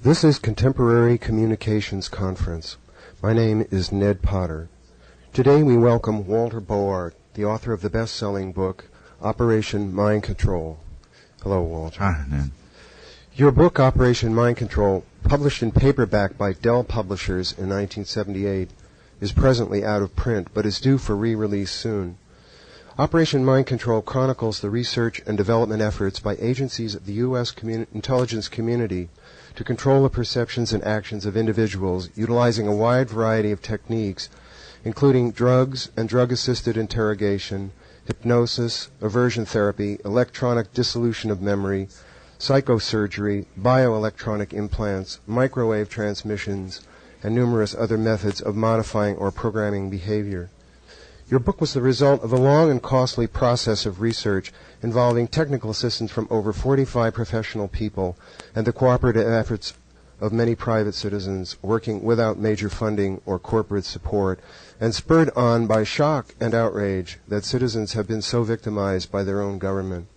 This is Contemporary Communications Conference. My name is Ned Potter. Today we welcome Walter Bowart, the author of the best-selling book, Operation Mind Control. Hello, Walter. Hi, Ned. Your book, Operation Mind Control, published in paperback by Dell Publishers in 1978, is presently out of print, but is due for re-release soon. Operation Mind Control chronicles the research and development efforts by agencies of the U.S. intelligence community to control the perceptions and actions of individuals utilizing a wide variety of techniques, including drugs and drug-assisted interrogation, hypnosis, aversion therapy, electronic dissolution of memory, psychosurgery, bioelectronic implants, microwave transmissions, and numerous other methods of modifying or programming behavior. Your book was the result of a long and costly process of research involving technical assistance from over 45 professional people and the cooperative efforts of many private citizens working without major funding or corporate support, and spurred on by shock and outrage that citizens have been so victimized by their own government.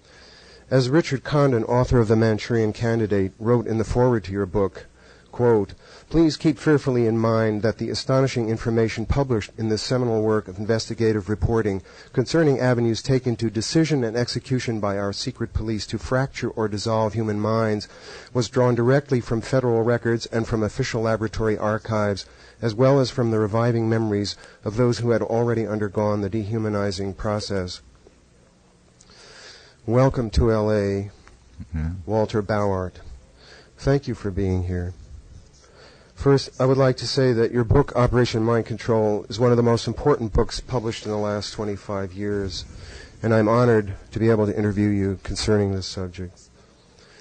As Richard Condon, author of The Manchurian Candidate, wrote in the foreword to your book, quote, "Please keep fearfully in mind that the astonishing information published in this seminal work of investigative reporting concerning avenues taken to decision and execution by our secret police to fracture or dissolve human minds was drawn directly from federal records and from official laboratory archives, as well as from the reviving memories of those who had already undergone the dehumanizing process." Welcome to L.A., Walter Bowart. Thank you for being here. First, I would like to say that your book, Operation Mind Control, is one of the most important books published in the last 25 years, and I'm honored to be able to interview you concerning this subject.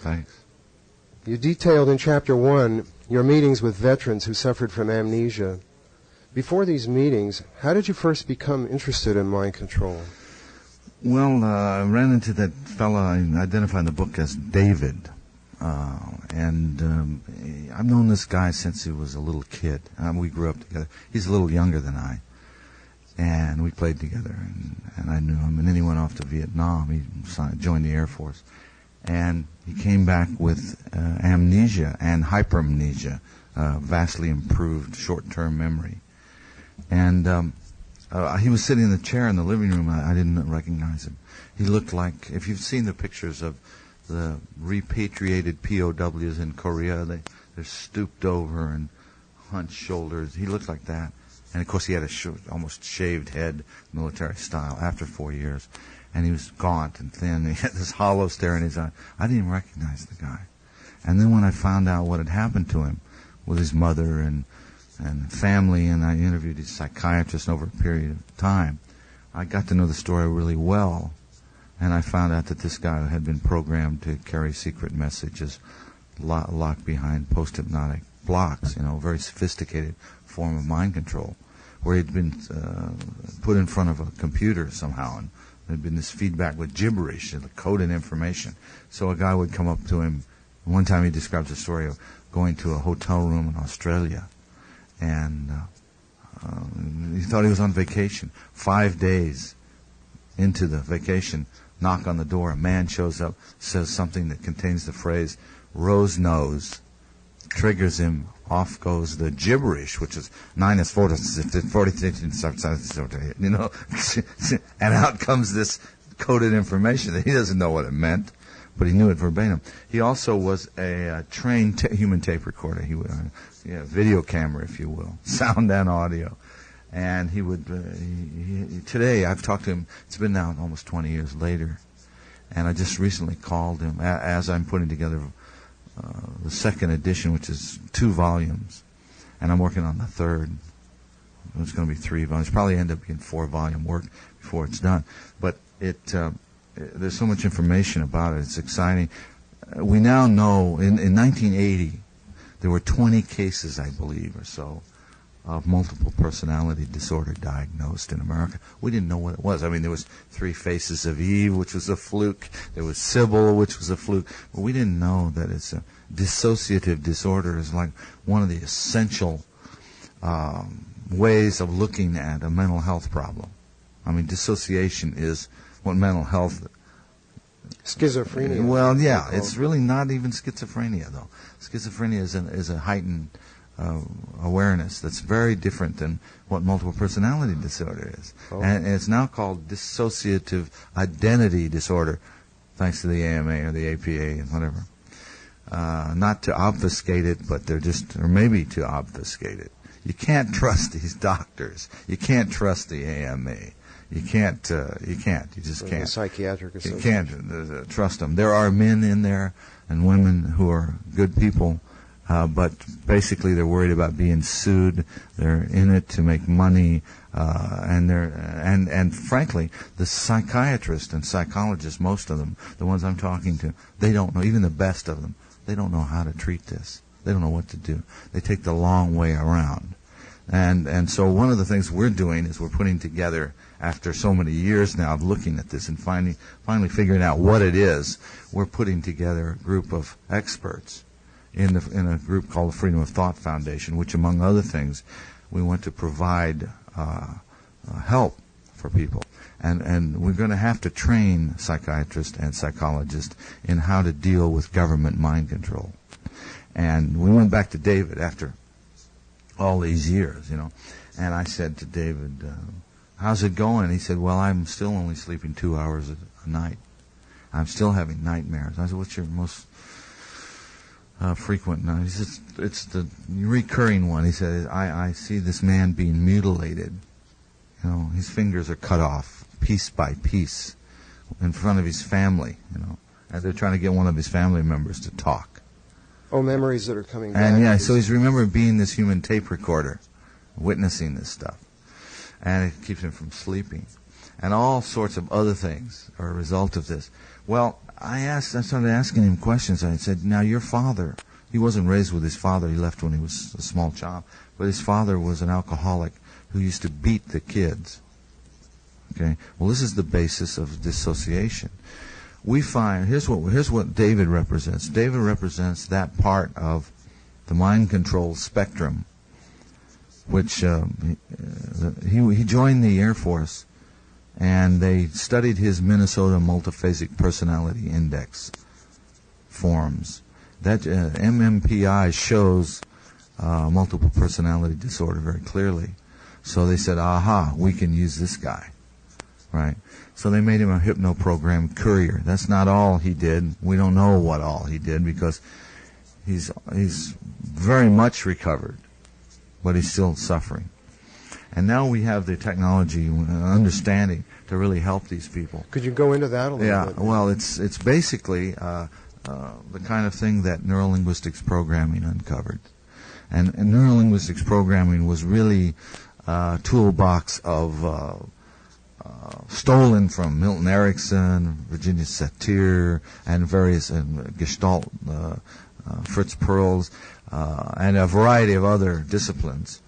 Thanks. You detailed in Chapter 1 your meetings with veterans who suffered from amnesia. Before these meetings, how did you first become interested in mind control? Well, I ran into that fellow I identified in the book as David. I've known this guy since he was a little kid. We grew up together. He's a little younger than I. And we played together. And I knew him. And then he went off to Vietnam. He joined the Air Force. And he came back with amnesia and hypermnesia, vastly improved short-term memory. And he was sitting in the chair in the living room. I didn't recognize him. He looked like, if you've seen the pictures of the repatriated POWs in Korea, they're stooped over and hunched shoulders. He looked like that. And, of course, he had a almost shaved head, military style, after 4 years. And he was gaunt and thin. He had this hollow stare in his eye. I didn't even recognize the guy. And then when I found out what had happened to him with his mother and family, and I interviewed his psychiatrist over a period of time, I got to know the story really well. And I found out that this guy had been programmed to carry secret messages locked behind post-hypnotic blocks, a very sophisticated form of mind control, where he'd been put in front of a computer somehow, and there'd been this feedback with gibberish, coded information. So a guy would come up to him. One time he describes a story of going to a hotel room in Australia, and he thought he was on vacation. 5 days into the vacation, knock on the door, a man shows up, says something that contains the phrase, "Rose nose," triggers him, off goes the gibberish, which is 9 is 40, and out comes this coded information that he doesn't know what it meant, but he knew it verbatim. He also was a trained human tape recorder. He was a video camera, if you will, sound and audio. And he would, today I've talked to him, it's been now almost 20 years later, and I just recently called him as I'm putting together the second edition, which is 2 volumes, and I'm working on the third. It's going to be 3 volumes. Probably end up being 4-volume work before it's done. But there's so much information about it. It's exciting. We now know, in 1980, there were 20 cases, I believe, or so, of multiple personality disorder diagnosed in America. We didn't know what it was. I mean, there was 3 Faces of Eve, which was a fluke. There was Sybil, which was a fluke. But we didn't know that it's a dissociative disorder is like one of the essential ways of looking at a mental health problem. I mean, dissociation is what mental health Schizophrenia. Well, yeah, it's really not even schizophrenia, though. Schizophrenia is a heightened awareness that's very different than what multiple personality disorder is. Oh. And it's now called dissociative identity disorder, thanks to the AMA or the APA and whatever. Not to obfuscate it, but or maybe to obfuscate it. You can't trust these doctors. You can't trust the AMA. You can't. You just can't. The psychiatric You association. can't trust them. There are men in there and women who are good people, but basically they're worried about being sued. They're in it to make money, and frankly, the psychiatrists and psychologists, most of them, the ones I'm talking to, they don't know. Even the best of them, they don't know how to treat this. They don't know what to do. They take the long way around. And so one of the things we're doing is we're putting together, after so many years now of looking at this and finally figuring out what it is, we're putting together a group of experts in a group called the Freedom of Thought Foundation, which, among other things, we want to provide help for people. And we're going to have to train psychiatrists and psychologists in how to deal with government mind control. And we went back to David after all these years, and I said to David, how's it going? He said, well, I'm still only sleeping 2 hours a night. I'm still having nightmares. I said, what's your most frequent night? He says, it's the recurring one. He said, I see this man being mutilated. His fingers are cut off piece by piece in front of his family, and they're trying to get one of his family members to talk. Oh, memories that are coming back. And yeah, so he's remembering being this human tape recorder, witnessing this stuff. And it keeps him from sleeping. And all sorts of other things are a result of this. Well, I started asking him questions. I said, now your father, he wasn't raised with his father. He left when he was a small child. But his father was an alcoholic who used to beat the kids. Okay? Well, this is the basis of dissociation. We find, here's what David represents. David represents that part of the mind control spectrum, which he joined the Air Force, and they studied his Minnesota Multiphasic Personality Index forms. That MMPI shows multiple personality disorder very clearly. So they said, aha, we can use this guy, right? So they made him a hypno-program courier. That's not all he did. We don't know what all he did because he's very much recovered, but he's still suffering. And now we have the technology understanding to really help these people. Could you go into that a little bit? Yeah, well, it's basically the kind of thing that neurolinguistics programming uncovered. And neurolinguistics programming was really a toolbox of stolen from Milton Erickson, Virginia Satir, and various Gestalt, Fritz Perls, and a variety of other disciplines.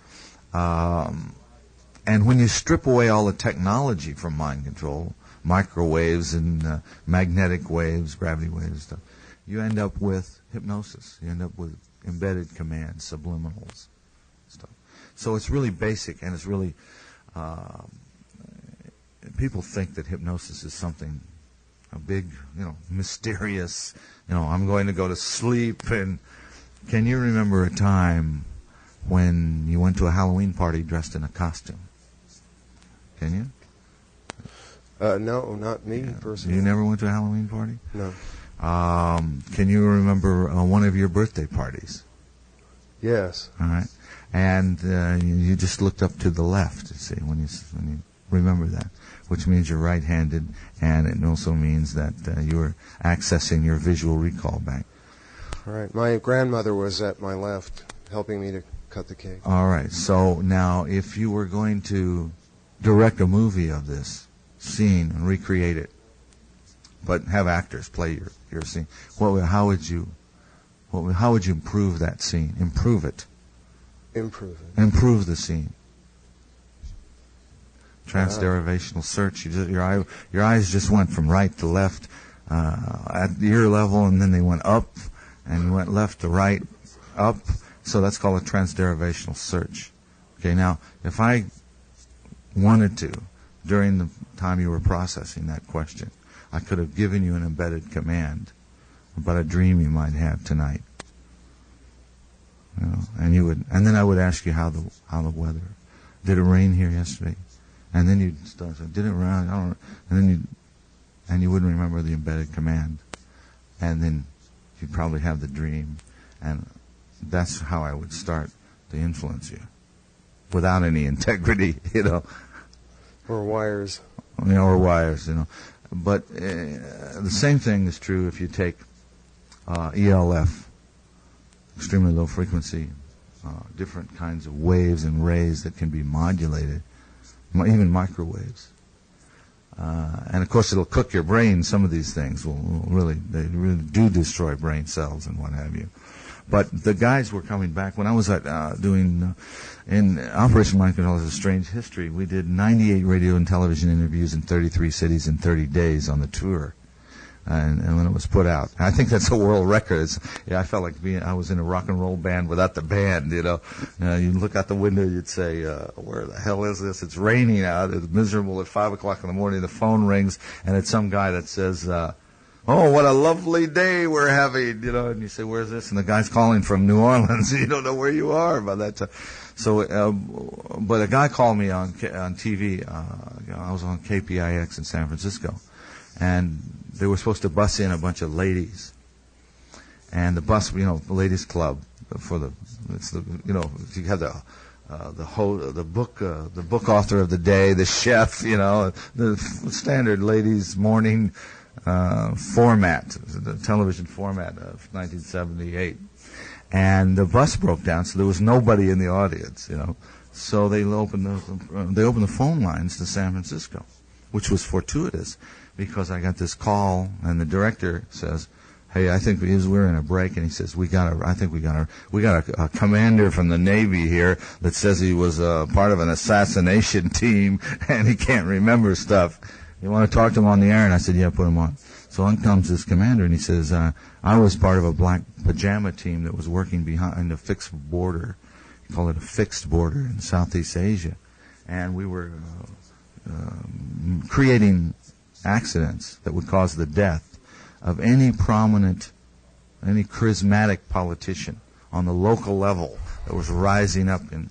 And when you strip away all the technology from mind control, microwaves and magnetic waves, gravity waves, stuff, you end up with hypnosis. You end up with embedded commands, subliminals, stuff. So it's really basic, and it's really people think that hypnosis is something a big, mysterious. I'm going to go to sleep. And can you remember a time when you went to a Halloween party dressed in a costume? Can you? No, not me personally. You never went to a Halloween party? No. Can you remember one of your birthday parties? Yes. All right. And you just looked up to the left, you see, when you remember that, which means you're right-handed, and it also means that you're accessing your visual recall bank. All right. My grandmother was at my left, helping me to cut the cake. All right. So now, if you were going to direct a movie of this scene and recreate it, but have actors play your scene, how would you improve that scene? Improve it. Improve it. Improve the scene. Transderivational search. Your eyes just went from right to left at ear level, and then they went up, and you went left to right, up. So that's called a transderivational search. Okay, now, if I wanted to, during the time you were processing that question, I could have given you an embedded command about a dream you might have tonight. You know, and then I would ask you how the weather. Did it rain here yesterday? And then you'd start saying, did it rain? I don't know. And then you wouldn't remember the embedded command. And then you'd probably have the dream. And that's how I would start to influence you. Without any integrity, you know. Or wires. You know, or wires, you know. But the same thing is true if you take ELF, extremely low frequency, different kinds of waves and rays that can be modulated, even microwaves. And of course it'll cook your brain. Some of these things they really do destroy brain cells and what have you. But the guys were coming back. When I was doing in Operation Mind Control is a Strange History, we did 98 radio and television interviews in 33 cities in 30 days on the tour. And when it was put out, I think that's a world record. I felt like I was in a rock and roll band without the band. You know, you look out the window, you'd say, "Where the hell is this? It's raining out. It's miserable." At 5:00 in the morning, the phone rings, and it's some guy that says, "Oh, what a lovely day we're having." You know, and you say, "Where's this?" And the guy's calling from New Orleans. You don't know where you are by that time. So, but a guy called me on TV. I was on KPIX in San Francisco, and they were supposed to bus in a bunch of ladies, and the bus, you know, the ladies' club you know, you have the book author of the day, the chef, you know, the standard ladies' morning format, the television format of 1978, and the bus broke down, so there was nobody in the audience, you know, so they opened the phone lines to San Francisco, which was fortuitous. Because I got this call, and the director says, "Hey, I think we're in a break," and he says, "We got a commander from the Navy here that says he was part of an assassination team, and he can't remember stuff. You want to talk to him on the air?" And I said, "Yeah, put him on." So on comes this commander, and he says, "I was part of a black pajama team that was working behind a fixed border. You call it a fixed border in Southeast Asia, and we were creating accidents that would cause the death of any prominent, any charismatic politician on the local level that was rising up in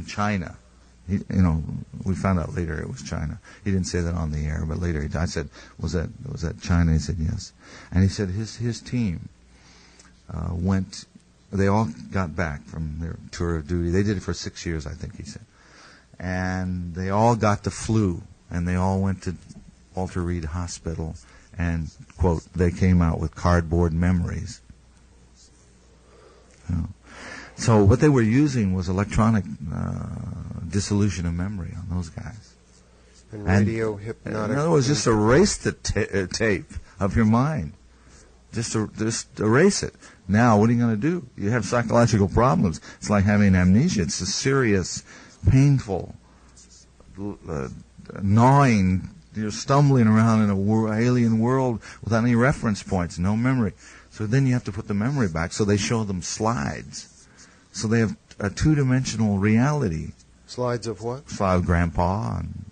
China." You know, we found out later it was China. He didn't say that on the air, but later I said, was that China? He said yes. And he said his team went, they all got back from their tour of duty. They did it for 6 years, I think he said. And they all got the flu, and they all went to Walter Reed Hospital, and, quote, they came out with cardboard memories. You know. So what they were using was electronic dissolution of memory on those guys. And radio hypnotic. In other words, just erase the tape of your mind. Just erase it. Now, what are you going to do? You have psychological problems. It's like having amnesia. It's a serious, painful, gnawing. You're stumbling around in an alien world without any reference points, no memory. So then you have to put the memory back. So they show them slides. So they have a two-dimensional reality. Slides of what? Slide of Grandpa and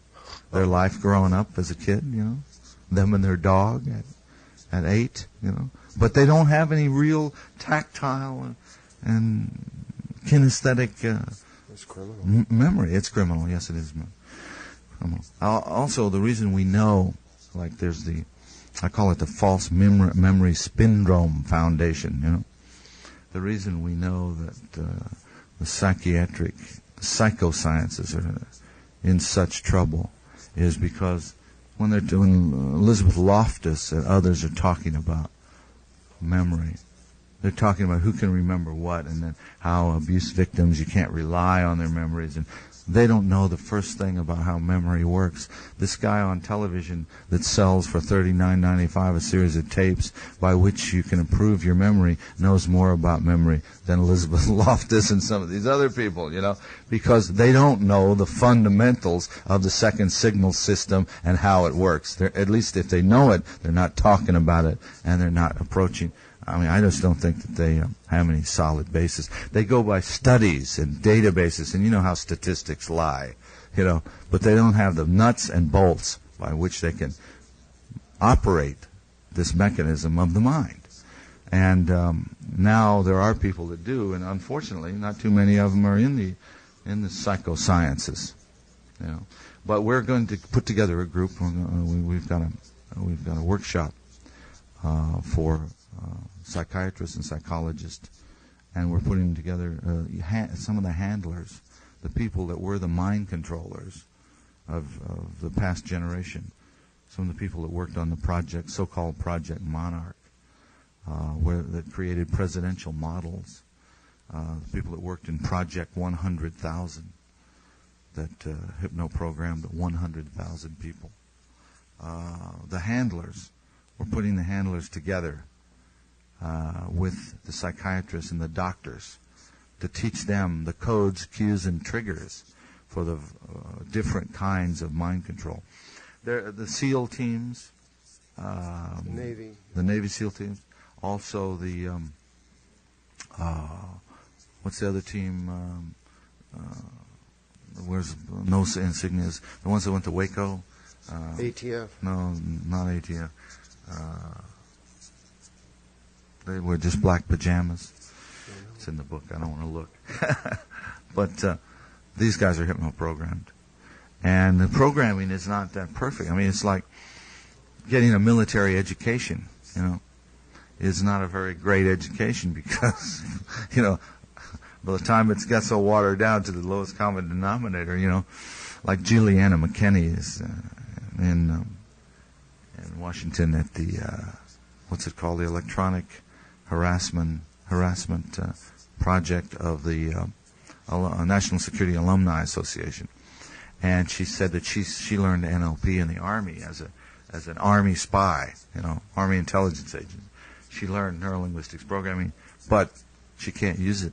their life growing up as a kid, you know. Them and their dog at 8, you know. But they don't have any real tactile and kinesthetic it's criminal. Memory. It's criminal. Yes, it is. Also, the reason we know, like there's I call it the false memory syndrome foundation, you know. The reason we know that the psychosciences are in such trouble is because when they're doing, Elizabeth Loftus and others are talking about memory. They're talking about who can remember what, and then how abuse victims, you can't rely on their memories, and they don't know the first thing about how memory works. This guy on television that sells for $39.95 a series of tapes by which you can improve your memory knows more about memory than Elizabeth Loftus and some of these other people, you know, because they don't know the fundamentals of the second signal system and how it works. At least if they know it, they're not talking about it, and they're not approaching. I mean, I just don't think that they have any solid basis. They go by studies and databases, and you know how statistics lie, you know, but they don't have the nuts and bolts by which they can operate this mechanism of the mind. And now there are people that do, and unfortunately, not too many of them are in the psychosciences. But we're going to put together a group. We've got a workshop for psychiatrists and psychologists, and we're putting together some of the handlers, the people that were the mind controllers of the past generation. Some of the people that worked on the project, so-called Project Monarch, that created presidential models. People that worked in Project 100,000, that hypno-programmed 100,000 people. The handlers, we're putting the handlers together with the psychiatrists and the doctors to teach them the codes, cues, and triggers for the different kinds of mind control. The SEAL teams, the Navy SEAL teams, also the what's the other team? Where's no insignias? The ones that went to Waco. ATF. No, not ATF. They were just black pajamas. It's in the book. I don't want to look. But these guys are hypno-programmed. And the programming is not that perfect. I mean, it's like getting a military education, is not a very great education because, by the time it's got so watered down to the lowest common denominator, like Juliana McKinney is in Washington at the, what's it called, the Electronic Harassment Project of the National Security Alumni Association. And she said that she learned NLP in the Army as an Army spy, Army intelligence agent. She learned neurolinguistics programming, but she can't use it.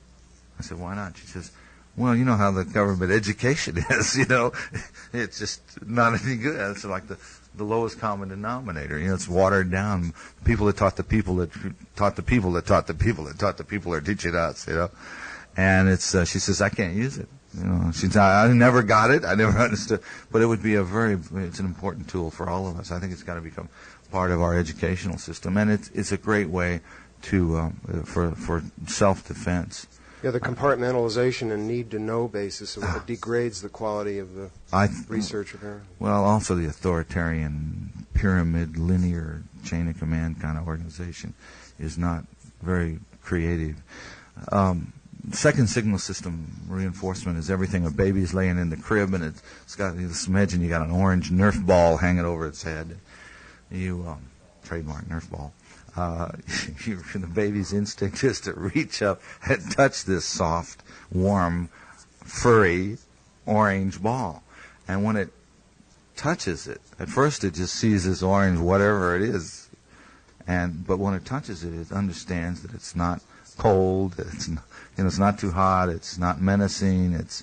I said, why not? She says, well, you know how the government education is, it's just not any good. It's like the lowest common denominator. It's watered down. People that taught the people that taught the people that taught the people that taught the people are teaching us, And she says, I can't use it. She said, I never got it. I never understood. But it would be it's an important tool for all of us. I think it's got to become part of our educational system. And it's a great way for self-defense. Yeah, the compartmentalization and need-to-know basis degrades the quality of the research, apparently. Well, also the authoritarian, pyramid, linear, chain of command kind of organization is not very creative. Second signal system reinforcement is everything. A baby's laying in the crib, and it's got, just imagine you got an orange Nerf ball hanging over its head. You trademark Nerf ball. The baby's instinct is to reach up and touch this soft, warm, furry, orange ball. And when it touches it, at first it just sees this orange whatever it is. But when it touches it, it understands that it's not cold, it's not too hot, it's not menacing, it's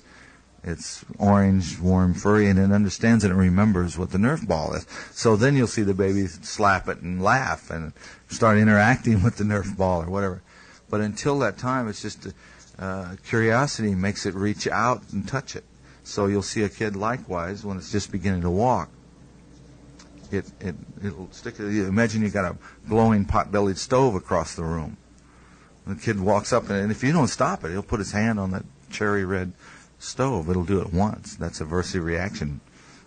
orange, warm, furry, and it understands it and remembers what the Nerf ball is. So then you'll see the baby slap it and laugh and start interacting with the Nerf ball or whatever. But until that time, it's just curiosity makes it reach out and touch it. So you'll see a kid likewise when it's just beginning to walk. It'll stick. Imagine you got a glowing pot-bellied stove across the room. The kid walks up, and if you don't stop it, he'll put his hand on that cherry red stove. It'll do it once. That's aversive reaction.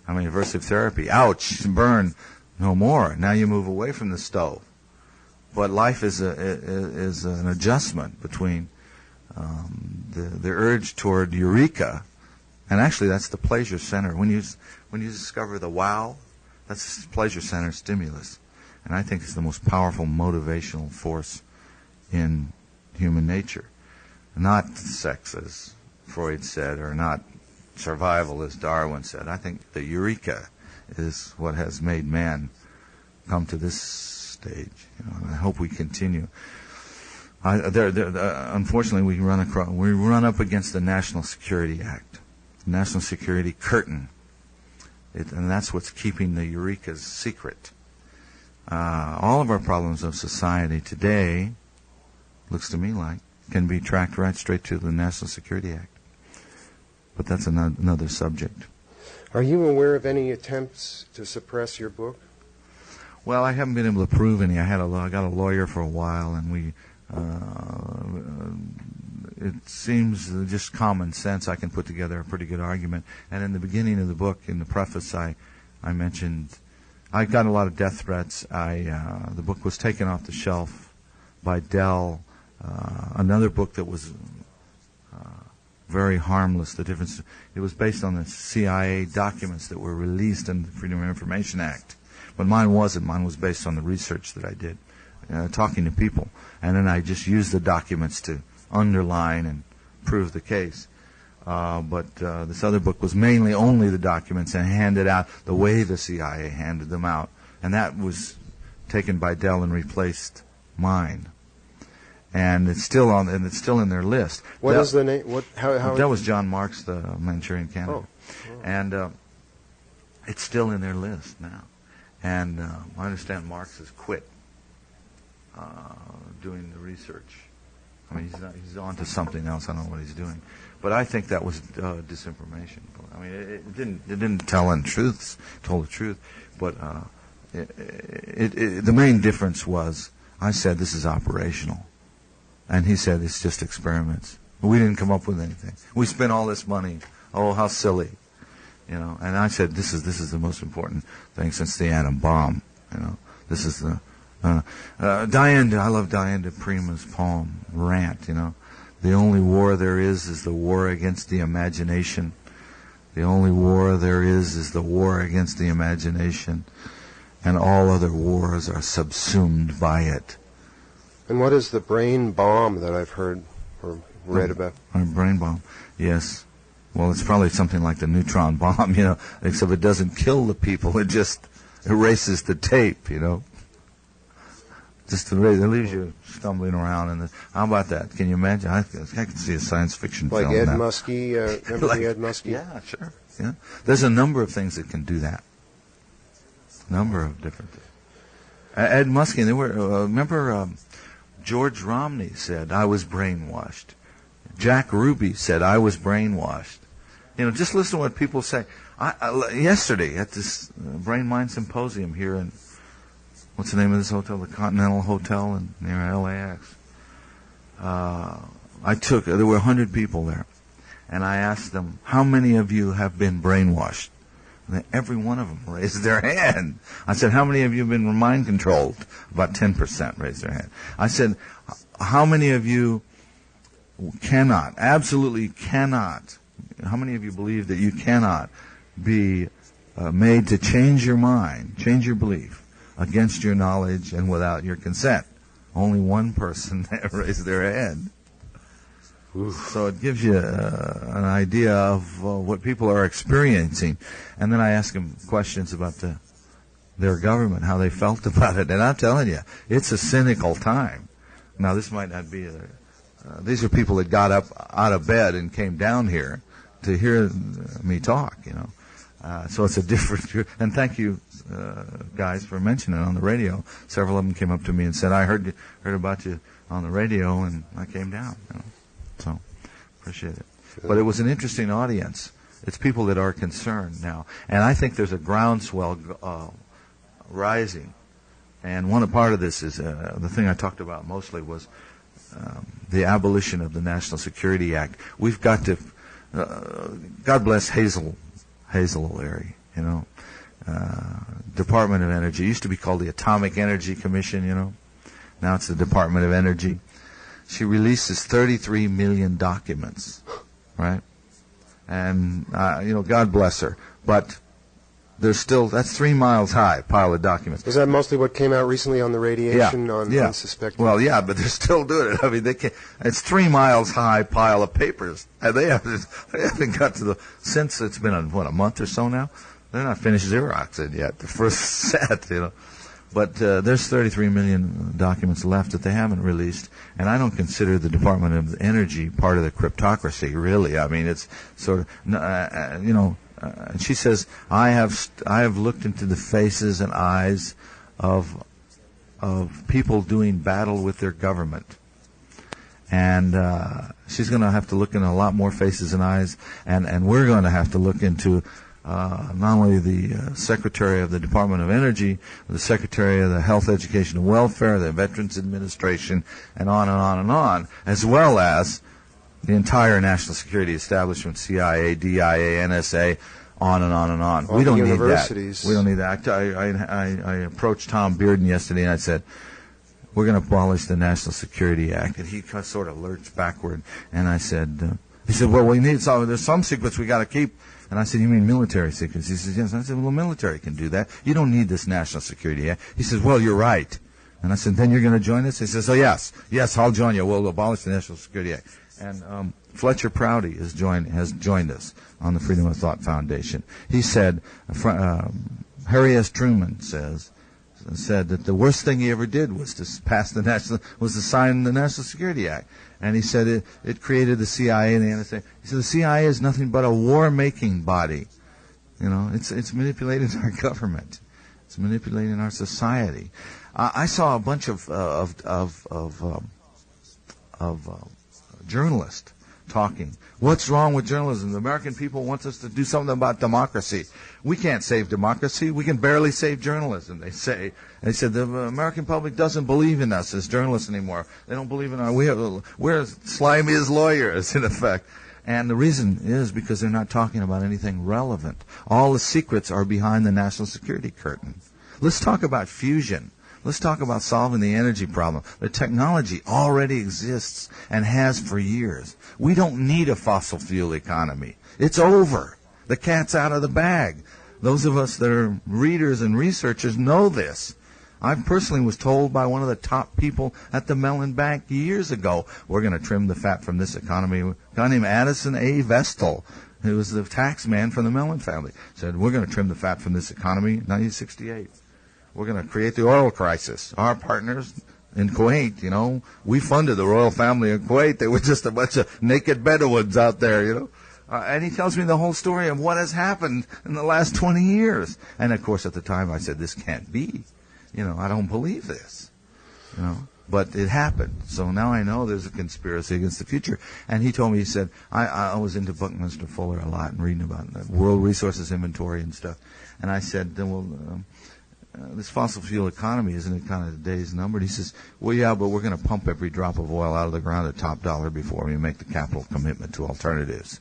Aversive therapy. Ouch, burn, no more. Now you move away from the stove. But life is an adjustment between the urge toward eureka, and actually that's the pleasure center. When you discover the wow, that's the pleasure center stimulus, and I think it's the most powerful motivational force in human nature. Not sex, as Freud said, or not survival, as Darwin said. I think the eureka is what has made man come to this stage. And I hope we continue. Unfortunately, we run up against the National Security Act, National Security Curtain, and that's what's keeping the eurekas secret. All of our problems of society today, looks to me like, can be tracked right straight to the National Security Act. But that's another subject. Are you aware of any attempts to suppress your book? Well, I haven't been able to prove any. I got a lawyer for a while, and we. It seems just common sense. I can put together a pretty good argument. And in the beginning of the book, in the preface, I mentioned I got a lot of death threats. The book was taken off the shelf by Dell. Another book that was very harmless. The difference. It was based on the CIA documents that were released in the Freedom of Information Act. But mine wasn't. Mine was based on the research that I did, talking to people. And then I just used the documents to underline and prove the case. But this other book was mainly only the documents and handed out the way the CIA handed them out. And that was taken by Dell and replaced mine. And it's still in their list. What is the name? How that was John Marks, the Manchurian Candidate. Oh. And it's still in their list now. And I understand Marx has quit doing the research. I mean, he's on to something else. I don't know what he's doing. But I think that was disinformation. I mean, it didn't tell the truth. But the main difference was I said this is operational. And he said it's just experiments. We didn't come up with anything. We spent all this money. Oh, how silly. And I said this is the most important thing since the atom bomb. This is the Diane. I love Diane de Prima's poem Rant. The only war there is the war against the imagination. The only war there is the war against the imagination, and all other wars are subsumed by it. And what is the brain bomb that I've heard or read about? A brain bomb, yes. Well, it's probably something like the neutron bomb, except it doesn't kill the people. It just erases the tape, Just it leaves you stumbling around. How about that? Can you imagine? I can see a science fiction like film. Ed now. Muskie, remember the Ed Muskie? Yeah, sure. Yeah, there's a number of things that can do that. Number of different things. Ed Muskie, remember George Romney said, I was brainwashed. Jack Ruby said, I was brainwashed. Just listen to what people say. Yesterday at this Brain Mind Symposium here in, what's the name of this hotel? The Continental Hotel near LAX. There were 100 people there. And I asked them, how many of you have been brainwashed? And every one of them raised their hand. I said, how many of you have been mind controlled? About 10% raised their hand. I said, how many of you absolutely cannot, how many of you believe that you cannot be made to change your mind, change your belief against your knowledge and without your consent? Only one person raised their hand. So it gives you an idea of what people are experiencing. And then I ask them questions about their government, how they felt about it. And I'm telling you, it's a cynical time. Now, this might not be these are people that got up out of bed and came down here to hear me talk, So it's a different... And thank you, guys, for mentioning it on the radio. Several of them came up to me and said, I heard about you on the radio, and I came down, So, appreciate it. But it was an interesting audience. It's people that are concerned now. And I think there's a groundswell rising. And one part of this is, the thing I talked about mostly was the abolition of the National Security Act. We've got to, God bless Hazel Larry, Department of Energy. It used to be called the Atomic Energy Commission, Now it's the Department of Energy. She releases 33 million documents, right? And, God bless her. But there's still, that's 3 miles high, pile of documents. Was that mostly what came out recently on the radiation on unsuspected? Well, yeah, but they're still doing it. I mean, it's 3 miles high pile of papers. And they haven't got to since it's been, a month or so now? They're not finished Xeroxing yet, the first set, But there's 33 million documents left that they haven't released, and I don't consider the Department of Energy part of the cryptocracy, really. I mean, it's sort of, and she says, I have looked into the faces and eyes of people doing battle with their government. And she's going to have to look in a lot more faces and eyes, and we're going to have to look into not only the Secretary of the Department of Energy, the Secretary of the Health, Education, and Welfare, the Veterans Administration, and on and on and on, as well as the entire national security establishment, CIA, DIA, NSA, on and on and on. All we don't the need that. universities. We don't need that. I approached Tom Bearden yesterday and I said, we're going to abolish the National Security Act. And he sort of lurched backward. And I said, he said, well, we need some, there's some secrets we got to keep. And I said, you mean military secrets? He says, yes. I said, well, the military can do that. You don't need this National Security Act. He says, well, you're right. And I said, then you're going to join us? He says, oh, yes, I'll join you. We'll abolish the National Security Act. And Fletcher Prouty has joined us on the Freedom of Thought Foundation. He said, Harry S. Truman said that the worst thing he ever did was to sign the National Security Act. And he said it created the CIA and the NSA. He said the CIA is nothing but a war-making body. You know, it's manipulating our government. It's manipulating our society. I saw a bunch of journalists talking. What's wrong with journalism? The American people want us to do something about democracy. We can't save democracy. We can barely save journalism, they say. They said the American public doesn't believe in us as journalists anymore. They don't believe in we're slimy as lawyers, in effect. And the reason is because they're not talking about anything relevant. All the secrets are behind the national security curtain. Let's talk about fusion. Let's talk about solving the energy problem. The technology already exists and has for years. We don't need a fossil fuel economy. It's over. The cat's out of the bag. Those of us that are readers and researchers know this. I personally was told by one of the top people at the Mellon Bank years ago, we're going to trim the fat from this economy. A guy named Addison A. Vestal, who was the tax man from the Mellon family, said, we're going to trim the fat from this economy in 1968. We're going to create the oil crisis. Our partners in Kuwait, you know, we funded the royal family in Kuwait. They were just a bunch of naked Bedouins out there, you know. And he tells me the whole story of what has happened in the last 20 years. And, of course, at the time I said, this can't be. You know, I don't believe this. You know, but it happened. So now I know there's a conspiracy against the future. And he told me, he said, I was into Buckminster Fuller a lot and reading about the World Resources Inventory and stuff. And I said, well, this fossil fuel economy, isn't it kind of days numbered? He says, well, yeah, but we're going to pump every drop of oil out of the ground at top dollar before we make the capital commitment to alternatives.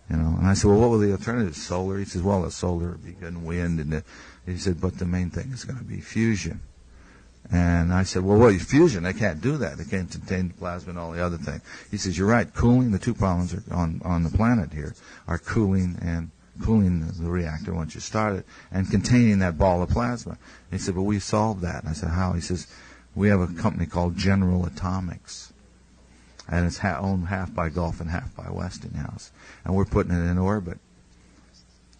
You know, and I said, well, what were the alternatives? Solar? He says, well, the solar would be good and wind. And he said, but the main thing is going to be fusion. And I said, well, fusion, they can't do that. They can't contain plasma and all the other things. He says, you're right. Cooling, the two problems are on the planet here are cooling the reactor once you start it, and containing that ball of plasma. He said, but we solved that. And I said, how? He says, we have a company called General Atomics, and it's owned half by Gulf and half by Westinghouse, and we're putting it in orbit,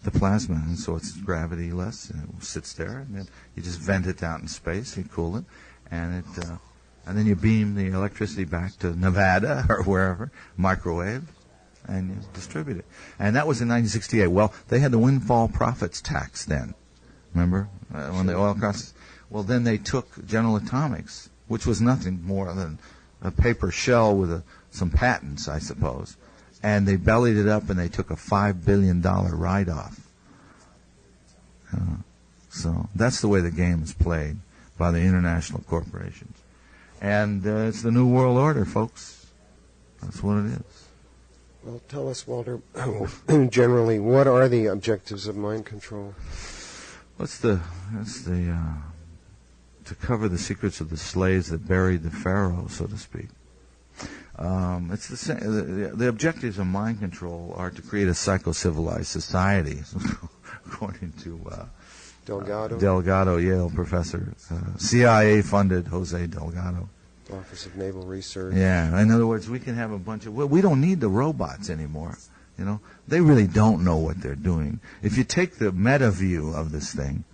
the plasma, and so it's gravity-less, and it sits there, and then you just vent it out in space, you cool it, and then you beam the electricity back to Nevada or wherever, microwave, and you distribute it. And that was in 1968. Well, they had the windfall profits tax then. Remember? When the oil crisis. Well, then they took General Atomics, which was nothing more than a paper shell with some patents, I suppose. And they bellied it up and they took a $5 billion write-off. So that's the way the game is played by the international corporations. And it's the New World Order, folks. That's what it is. Well, tell us, Walter, generally, what are the objectives of mind control? To cover the secrets of the slaves that buried the pharaoh, so to speak. It's the same. The objectives of mind control are to create a psycho-civilized society, according to Delgado, Yale professor, CIA-funded Jose Delgado. Office of Naval Research. Yeah, in other words, we can have a bunch of... Well, we don't need the robots anymore. You know, they really don't know what they're doing. If you take the meta view of this thing,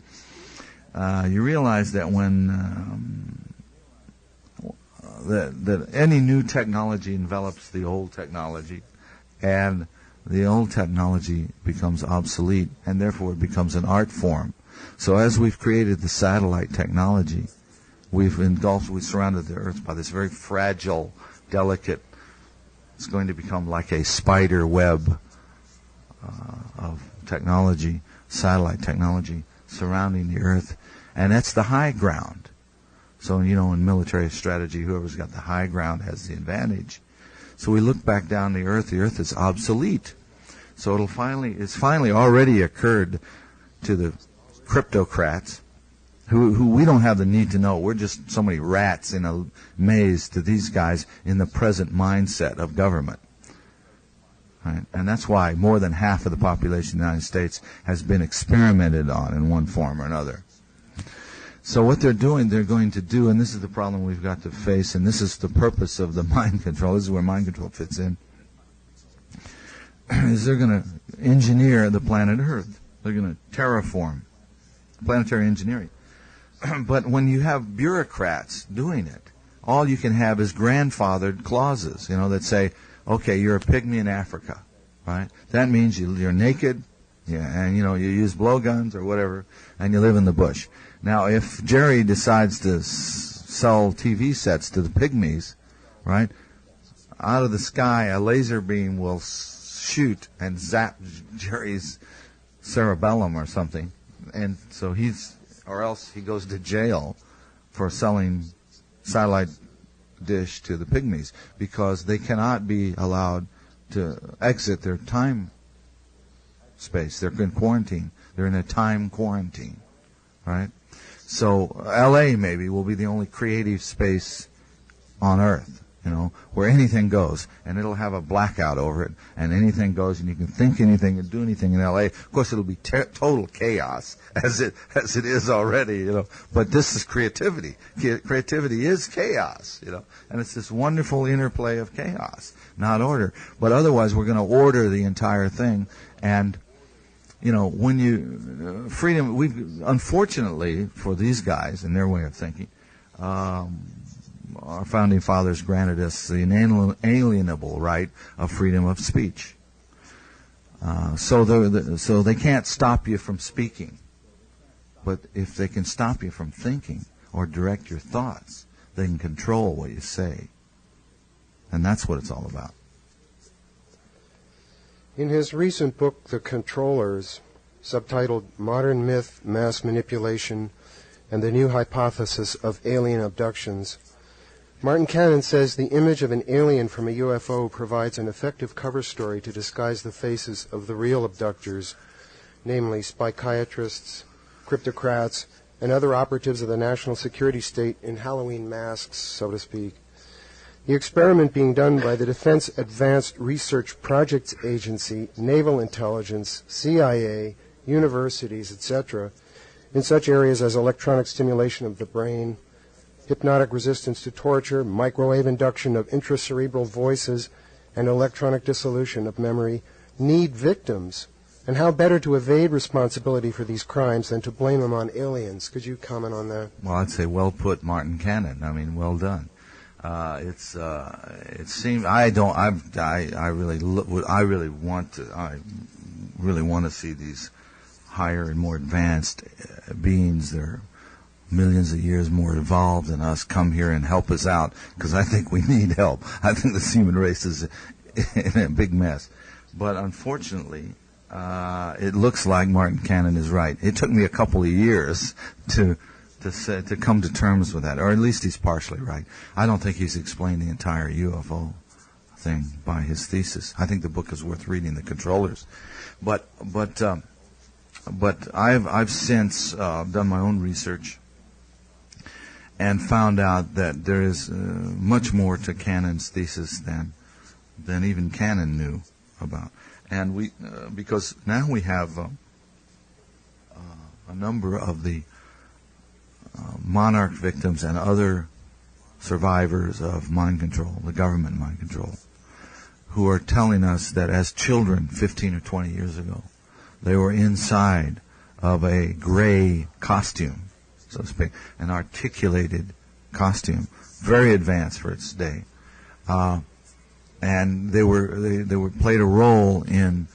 you realize that when that any new technology envelops the old technology, and the old technology becomes obsolete, and therefore it becomes an art form. So as we've created the satellite technology, we've surrounded the Earth by this very fragile, delicate, it's going to become like a spider web of technology, satellite technology surrounding the Earth, and that's the high ground. So, in military strategy, whoever's got the high ground has the advantage. So we look back down the Earth is obsolete. So it's finally already occurred to the cryptocrats, who we don't have the need to know. We're just so many rats in a maze to these guys in the present mindset of government. Right? And that's why more than half of the population of the United States has been experimented on in one form or another. So what they're going to do, and this is the problem we've got to face, and this is the purpose of the mind control, this is where mind control fits in, is they're going to engineer the planet Earth. They're going to terraform, planetary engineering. But when you have bureaucrats doing it, all you can have is grandfathered clauses, that say, okay, you're a pygmy in Africa, right? That means you're naked, and you use blowguns or whatever, and you live in the bush. Now, if Jerry decides to sell TV sets to the pygmies, right, out of the sky a laser beam will shoot and zap Jerry's cerebellum or something, and so or else he goes to jail for selling satellite dish to the pygmies, because they cannot be allowed to exit their time space. They're in quarantine. They're in a time quarantine, right? So L.A. maybe will be the only creative space on Earth, where anything goes, and it'll have a blackout over it, and anything goes, and you can think anything and do anything in L.A. Of course, it'll be total chaos, as it is already, But this is creativity. Creativity is chaos, and it's this wonderful interplay of chaos, not order. But otherwise, we're going to order the entire thing, and when freedom, unfortunately for these guys and their way of thinking, our founding fathers granted us the inalienable right of freedom of speech. So they can't stop you from speaking. But if they can stop you from thinking or direct your thoughts, they can control what you say. And that's what it's all about. In his recent book, The Controllers, subtitled Modern Myth, Mass Manipulation, and the New Hypothesis of Alien Abductions, Martin Cannon says the image of an alien from a UFO provides an effective cover story to disguise the faces of the real abductors, namely psychiatrists, cryptocrats, and other operatives of the national security state in Halloween masks, so to speak. The experiment being done by the Defense Advanced Research Projects Agency, Naval Intelligence, CIA, universities, etc., in such areas as electronic stimulation of the brain, hypnotic resistance to torture, microwave induction of intracerebral voices, and electronic dissolution of memory, need victims. And how better to evade responsibility for these crimes than to blame them on aliens? Could you comment on that? Well, I'd say well put, Martin Cannon. I mean, well done. It seems I really want to see these higher and more advanced beings that are millions of years more evolved than us come here and help us out, because I think we need help. I think this human race is in a big mess. But unfortunately, it looks like Martin Cannon is right. It took me a couple of years to come to terms with that, or at least he's partially right. I don't think he's explained the entire UFO thing by his thesis. I think the book is worth reading, The Controllers. But I've since done my own research and found out that there is much more to Cannon's thesis than even Cannon knew about. And because now we have a number of the monarch victims and other survivors of mind control, the government mind control, who are telling us that as children 15 or 20 years ago, they were inside of a gray costume, so to speak, an articulated costume, very advanced for its day. And they played a role in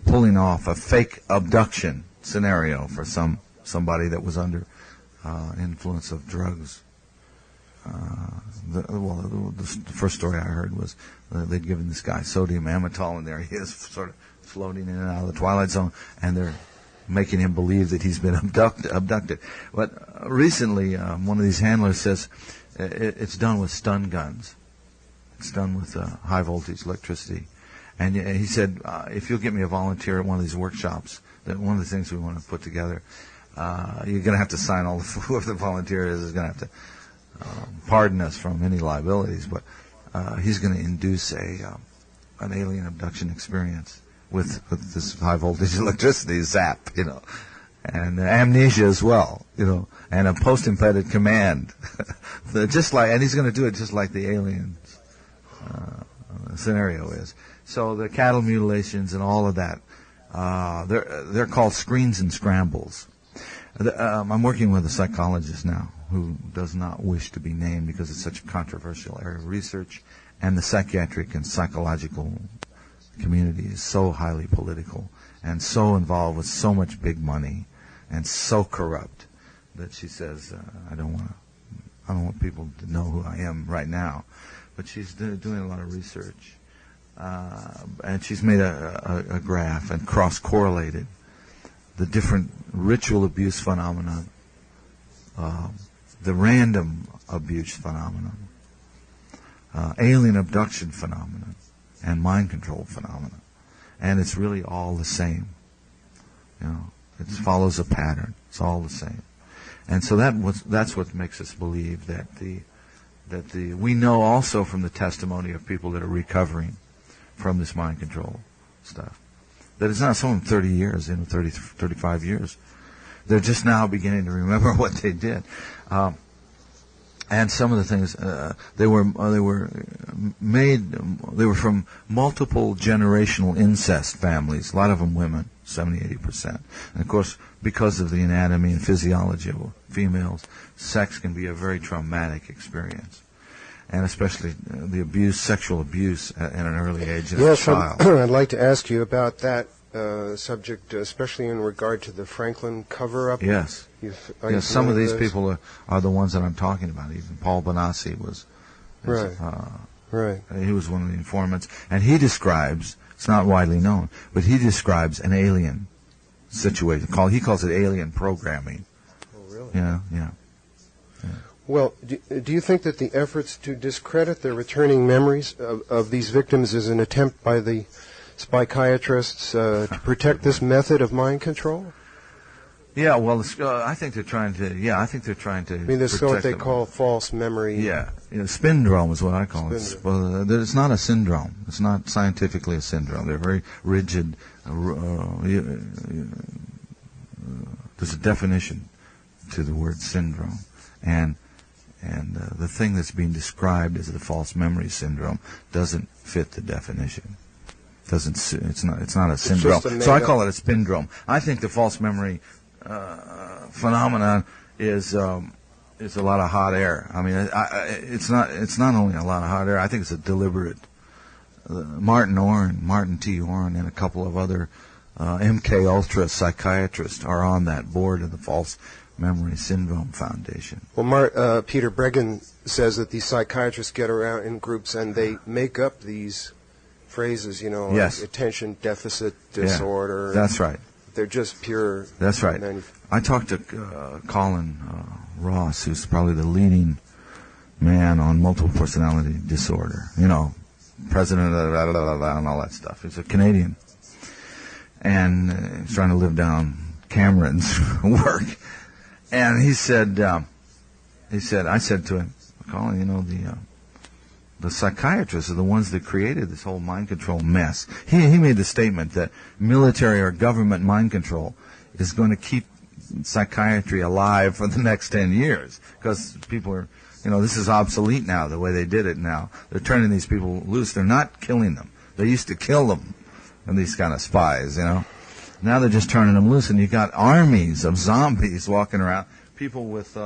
pulling off a fake abduction scenario for somebody that was under influence of drugs. the first story I heard was they'd given this guy sodium amytal, and there he is, sort of floating in and out of the Twilight Zone, and they're making him believe that he's been abducted. But recently, one of these handlers says it's done with stun guns. It's done with high voltage electricity. And he said, if you'll get me a volunteer at one of these workshops, that one of the things we want to put together, you're going to have to sign all the, whoever the volunteer is going to have to pardon us from any liabilities, but he's going to induce an alien abduction experience with this high voltage electricity zap, and amnesia as well, and a post-embedded command, and he's going to do it just like the aliens scenario is. So the cattle mutilations and all of that, they're called screens and scrambles. I'm working with a psychologist now who does not wish to be named because it's such a controversial area of research, and the psychiatric and psychological community is so highly political and so involved with so much big money and so corrupt that she says, I don't want people to know who I am right now. But she's doing a lot of research, and she's made a graph and cross-correlated the different ritual abuse phenomenon, the random abuse phenomenon, alien abduction phenomenon, and mind control phenomenon. And it's really all the same. It follows a pattern. It's all the same. And so that's what makes us believe that we know also from the testimony of people that are recovering from this mind control stuff, that it's not someone 30 years, 35 years. They're just now beginning to remember what they did. And some of the things, they were from multiple generational incest families, a lot of them women, 70-80%. And of course, because of the anatomy and physiology of females, sex can be a very traumatic experience. And especially the sexual abuse at an early age as a child. I'd like to ask you about that subject, especially in regard to the Franklin cover-up. Yes. Some of these people are the ones that I'm talking about. Even Paul Bonacci was. Right. He was one of the informants, and he describes. It's not widely known, but he describes an alien situation. He calls it alien programming. Oh, really? Yeah. Well, do you think that the efforts to discredit the returning memories of these victims is an attempt by the psychiatrists to protect this method of mind control? Yeah, well, I think they're trying to. I think they're trying to. I mean, this is what they call false memory. Yeah, spindrome is what I call it. Well, it's not a syndrome. It's not scientifically a syndrome. They're very rigid. There's a definition to the word syndrome, and the thing that's being described as the false memory syndrome doesn't fit the definition. It's not a syndrome. So I call it a spindrome. I think the false memory phenomenon is a lot of hot air. I mean, it's not only a lot of hot air. I think it's a deliberate. Martin T. Orrin, and a couple of other MK Ultra psychiatrists are on that board of the False Memory Syndrome Foundation. Well, Peter Breggin says that these psychiatrists get around in groups and they make up these phrases, yes. Like attention deficit disorder. Yeah, that's right. They're just pure. That's right. I talked to Colin Ross, who's probably the leading man on multiple personality disorder. President of and all that stuff. He's a Canadian, and he's trying to live down Cameron's work. And I said to him, Colin, the psychiatrists are the ones that created this whole mind control mess. He made the statement that military or government mind control is going to keep psychiatry alive for the next 10 years because people are, this is obsolete now, the way they did it now. They're turning these people loose. They're not killing them. They used to kill them, and these kind of spies, Now they're just turning them loose, and you got armies of zombies walking around, people with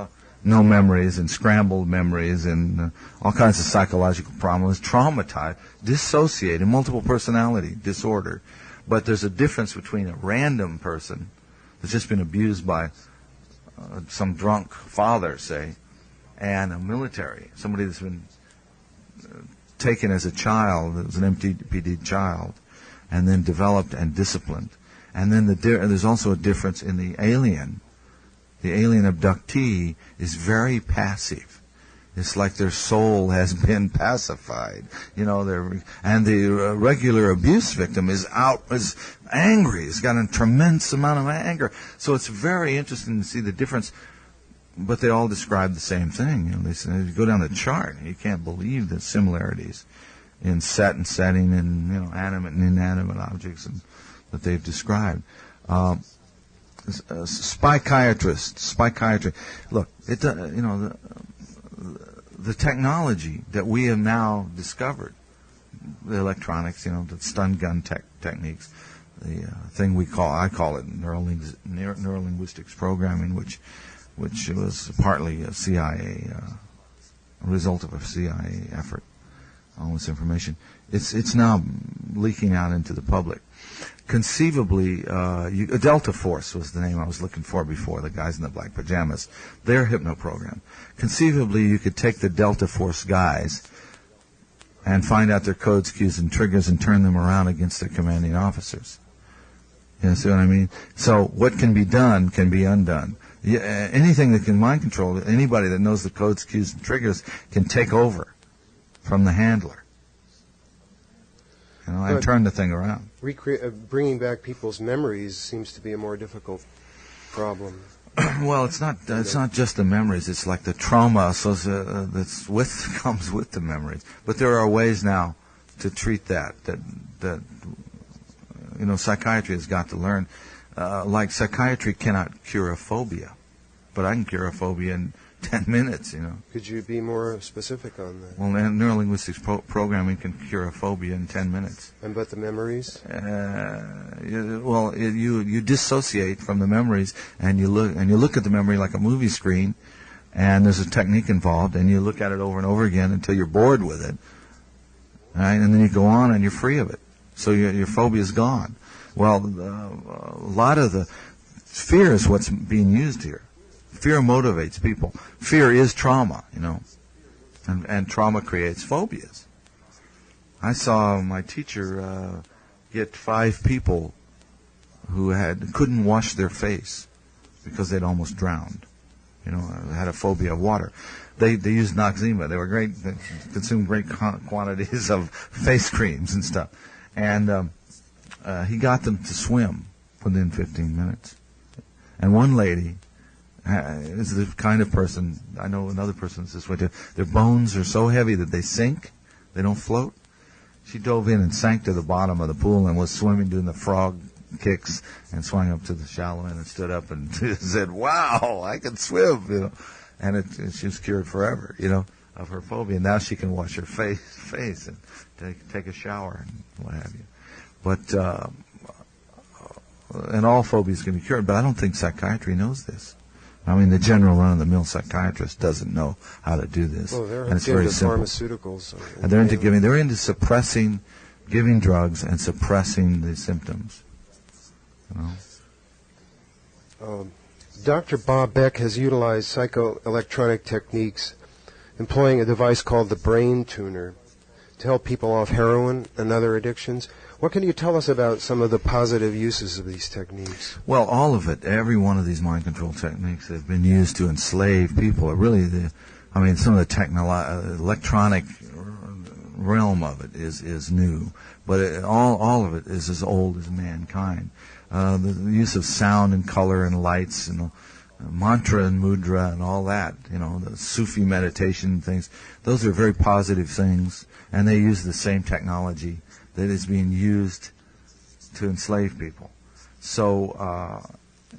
no memories and scrambled memories and all kinds of psychological problems, traumatized, dissociated, multiple personality disorder. But there's a difference between a random person that's just been abused by some drunk father, say, and a military, somebody that's been taken as a child, as an MTPD child, and then developed and disciplined. And then there's also a difference in the alien. The alien abductee is very passive. It's like their soul has been pacified, and the regular abuse victim is angry. He's got a tremendous amount of anger. So it's very interesting to see the difference. But they all describe the same thing. They say, you go down the chart, you can't believe the similarities in set and setting, and animate and inanimate objects that they've described. Psychiatry. Look, the technology that we have now discovered, the electronics, the stun gun techniques, the thing I call it neurolinguistics programming, which was partly a CIA, a result of a CIA effort. All this information, it's now leaking out into the public. Conceivably, Delta Force was the name I was looking for before, the guys in the black pajamas. Their hypno-program. Conceivably, you could take the Delta Force guys and find out their codes, cues, and triggers and turn them around against their commanding officers. You see what I mean? So what can be done can be undone. Anything that can mind control, anybody that knows the codes, cues, and triggers can take over from the handler. And turn the thing around. Bringing back people's memories seems to be a more difficult problem. Well, it's not just the memories. It's like the trauma comes with the memories. But there are ways now to treat that psychiatry has got to learn. Like psychiatry cannot cure a phobia, but I can cure a phobia in 10 minutes, Could you be more specific on that? Well, neurolinguistics programming can cure a phobia in 10 minutes. But the memories? You dissociate from the memories, and you look at the memory like a movie screen, and there's a technique involved, and you look at it over and over again until you're bored with it, right? And then you go on, and you're free of it. So your phobia is gone. Well, a lot of the fear is what's being used here. Fear motivates people. Fear is trauma, and trauma creates phobias. I saw my teacher get 5 people who couldn't wash their face because they'd almost drowned. Had a phobia of water. They used Noxzema. They were great. They consumed great quantities of face creams and stuff. And he got them to swim within 15 minutes. And one lady is the kind of person, I know another person is this way too, their bones are so heavy that they sink, they don't float. She dove in and sank to the bottom of the pool and was swimming, doing the frog kicks, and swung up to the shallow end and stood up and said, "Wow, I can swim," And she was cured forever, of her phobia. Now she can wash her face and take a shower and what have you. But and all phobias can be cured, but I don't think psychiatry knows this. I mean, the general run-of-the-mill psychiatrist doesn't know how to do this. Well, they're and it's very into simple. Pharmaceuticals. And they're into suppressing, giving drugs and suppressing the symptoms. Dr. Bob Beck has utilized psychoelectronic techniques, employing a device called the brain tuner to help people off heroin and other addictions. What can you tell us about some of the positive uses of these techniques? Well, all of it. Every one of these mind control techniques have been used to enslave people. Some of the electronic realm of it is new, but all of it is as old as mankind. The use of sound and color and lights and mantra and mudra and all that, the Sufi meditation things, those are very positive things, and they use the same technology that is being used to enslave people. So,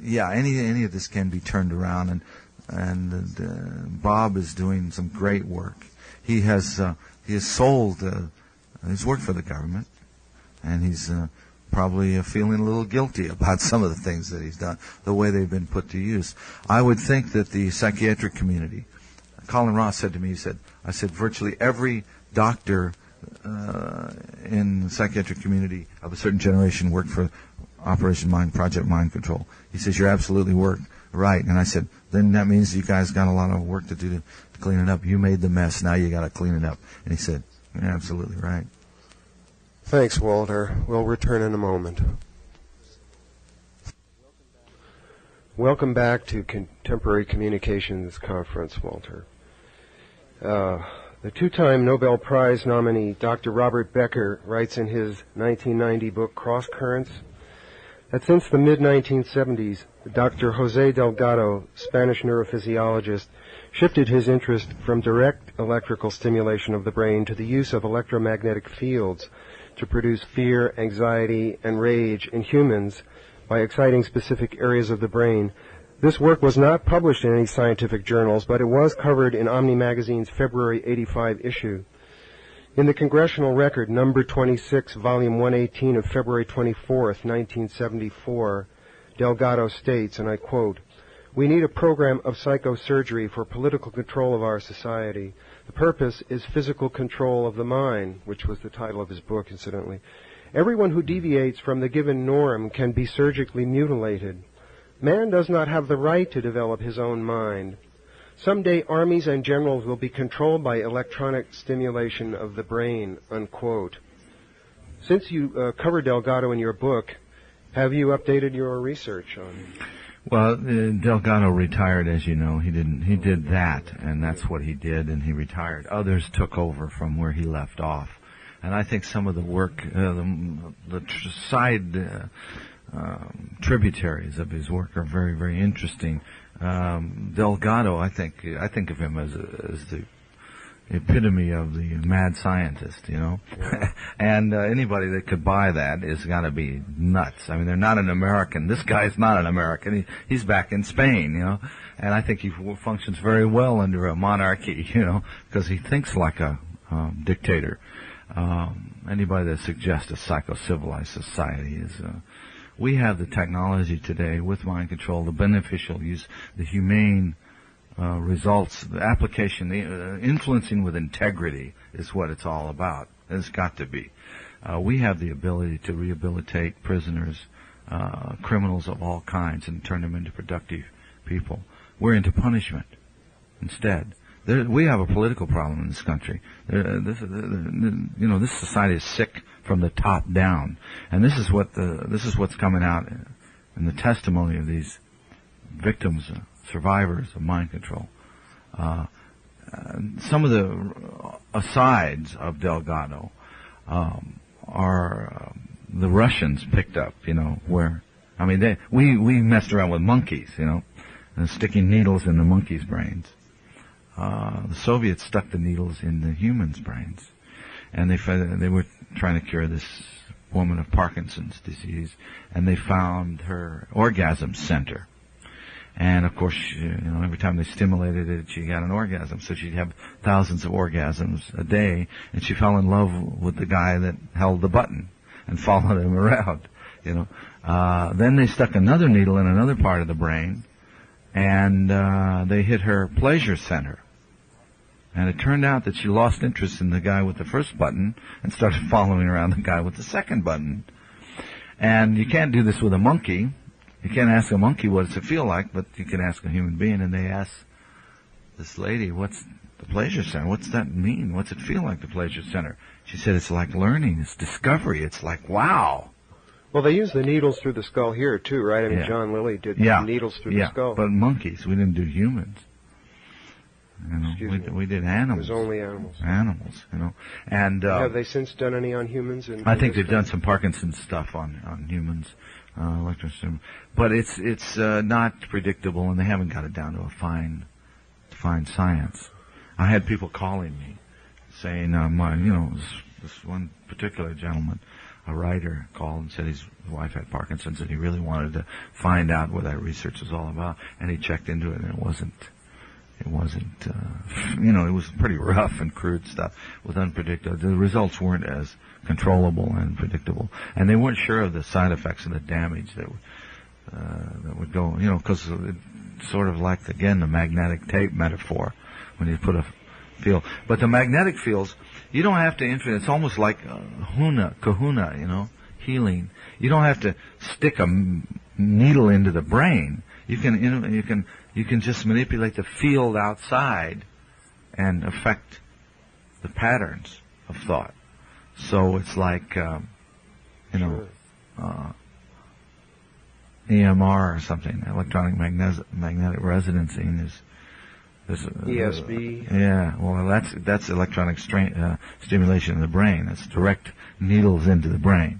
any of this can be turned around, and Bob is doing some great work. He has sold, he's worked for the government, and he's probably feeling a little guilty about some of the things that he's done, the way they've been put to use. I would think that the psychiatric community, Colin Ross said to me, I said virtually every doctor in the psychiatric community of a certain generation worked for Project Mind Control. He says, you're absolutely right. And I said, then that means you guys got a lot of work to do clean it up. You made the mess. Now you got to clean it up. And he said, "You're absolutely right." Thanks, Walter. We'll return in a moment. Welcome back to Contemporary Communications Conference, Walter. The two-time Nobel Prize nominee, Dr. Robert Becker, writes in his 1990 book, Cross Currents, that since the mid-1970s, Dr. Jose Delgado, Spanish neurophysiologist, shifted his interest from direct electrical stimulation of the brain to the use of electromagnetic fields to produce fear, anxiety, and rage in humans by exciting specific areas of the brain. This work was not published in any scientific journals, but it was covered in Omni Magazine's February '85 issue. In the Congressional Record, number 26, volume 118 of February 24th, 1974, Delgado states, and I quote, "We need a program of psychosurgery for political control of our society. The purpose is physical control of the mind," which was the title of his book, incidentally. "Everyone who deviates from the given norm can be surgically mutilated. Man does not have the right to develop his own mind. Someday armies and generals will be controlled by electronic stimulation of the brain," unquote. Since you covered Delgado in your book, have you updated your research on him? Well, Delgado retired, as you know. He did that, and that's what he did, and he retired. Others took over from where he left off. And I think some of the work, side tributaries of his work are very, very interesting. Delgado, I think of him as the epitome of the mad scientist, you know. Yeah. And anybody that could buy that has got to be nuts. I mean, they're not an American. This guy's not an American. He's back in Spain, you know. And I think he functions very well under a monarchy, you know, because he thinks like a dictator. Anybody that suggests a psycho-civilized society is... we have the technology today with mind control, the beneficial use, the humane results, the application, the influencing with integrity is what it's all about. It's got to be. We have the ability to rehabilitate prisoners, criminals of all kinds, and turn them into productive people. We're into punishment instead. We have a political problem in this country. This society is sick from the top down, and this is what's coming out in the testimony of these victims, survivors of mind control. Some of the asides of Delgado are the Russians picked up. You know, where we messed around with monkeys, you know, and sticking needles in the monkeys' brains. The Soviets stuck the needles in the humans' brains, and they were trying to cure this woman of Parkinson's disease, and they found her orgasm center. And of course, every time they stimulated it, she got an orgasm. So she'd have thousands of orgasms a day, and she fell in love with the guy that held the button and followed him around. Then they stuck another needle in another part of the brain, and they hit her pleasure center. And it turned out that she lost interest in the guy with the first button and started following around the guy with the second button. And you can't do this with a monkey. You can't ask a monkey what does it feel like, but you can ask a human being. And they asked this lady, what's the pleasure center? What's that mean? What's it feel like, the pleasure center? She said, it's like learning. It's discovery. It's like, wow. Well, they use the needles through the skull here, too, right? I mean, yeah. John Lilly did needles through the skull. But monkeys. We didn't do humans. We did animals. It was only animals. Animals, And have they since done any on humans? I think they've done some Parkinson's stuff on humans, but it's not predictable, and they haven't got it down to a fine science. I had people calling me saying, this one particular gentleman, a writer, called and said his wife had Parkinson's, and he really wanted to find out what that research was all about, and he checked into it, and it wasn't, it was pretty rough and crude stuff with unpredictable. The results weren't as controllable and predictable, and they weren't sure of the side effects and the damage that would go, because it's sort of like, again, the magnetic tape metaphor when you put a field. But the magnetic fields, you don't have to it's almost like kahuna, healing. You don't have to stick a needle into the brain. You can just manipulate the field outside and affect the patterns of thought. So it's like, EMR or something, electronic magnetic resonancing is ESB. Yeah, well, that's electronic stimulation in the brain. It's direct needles into the brain.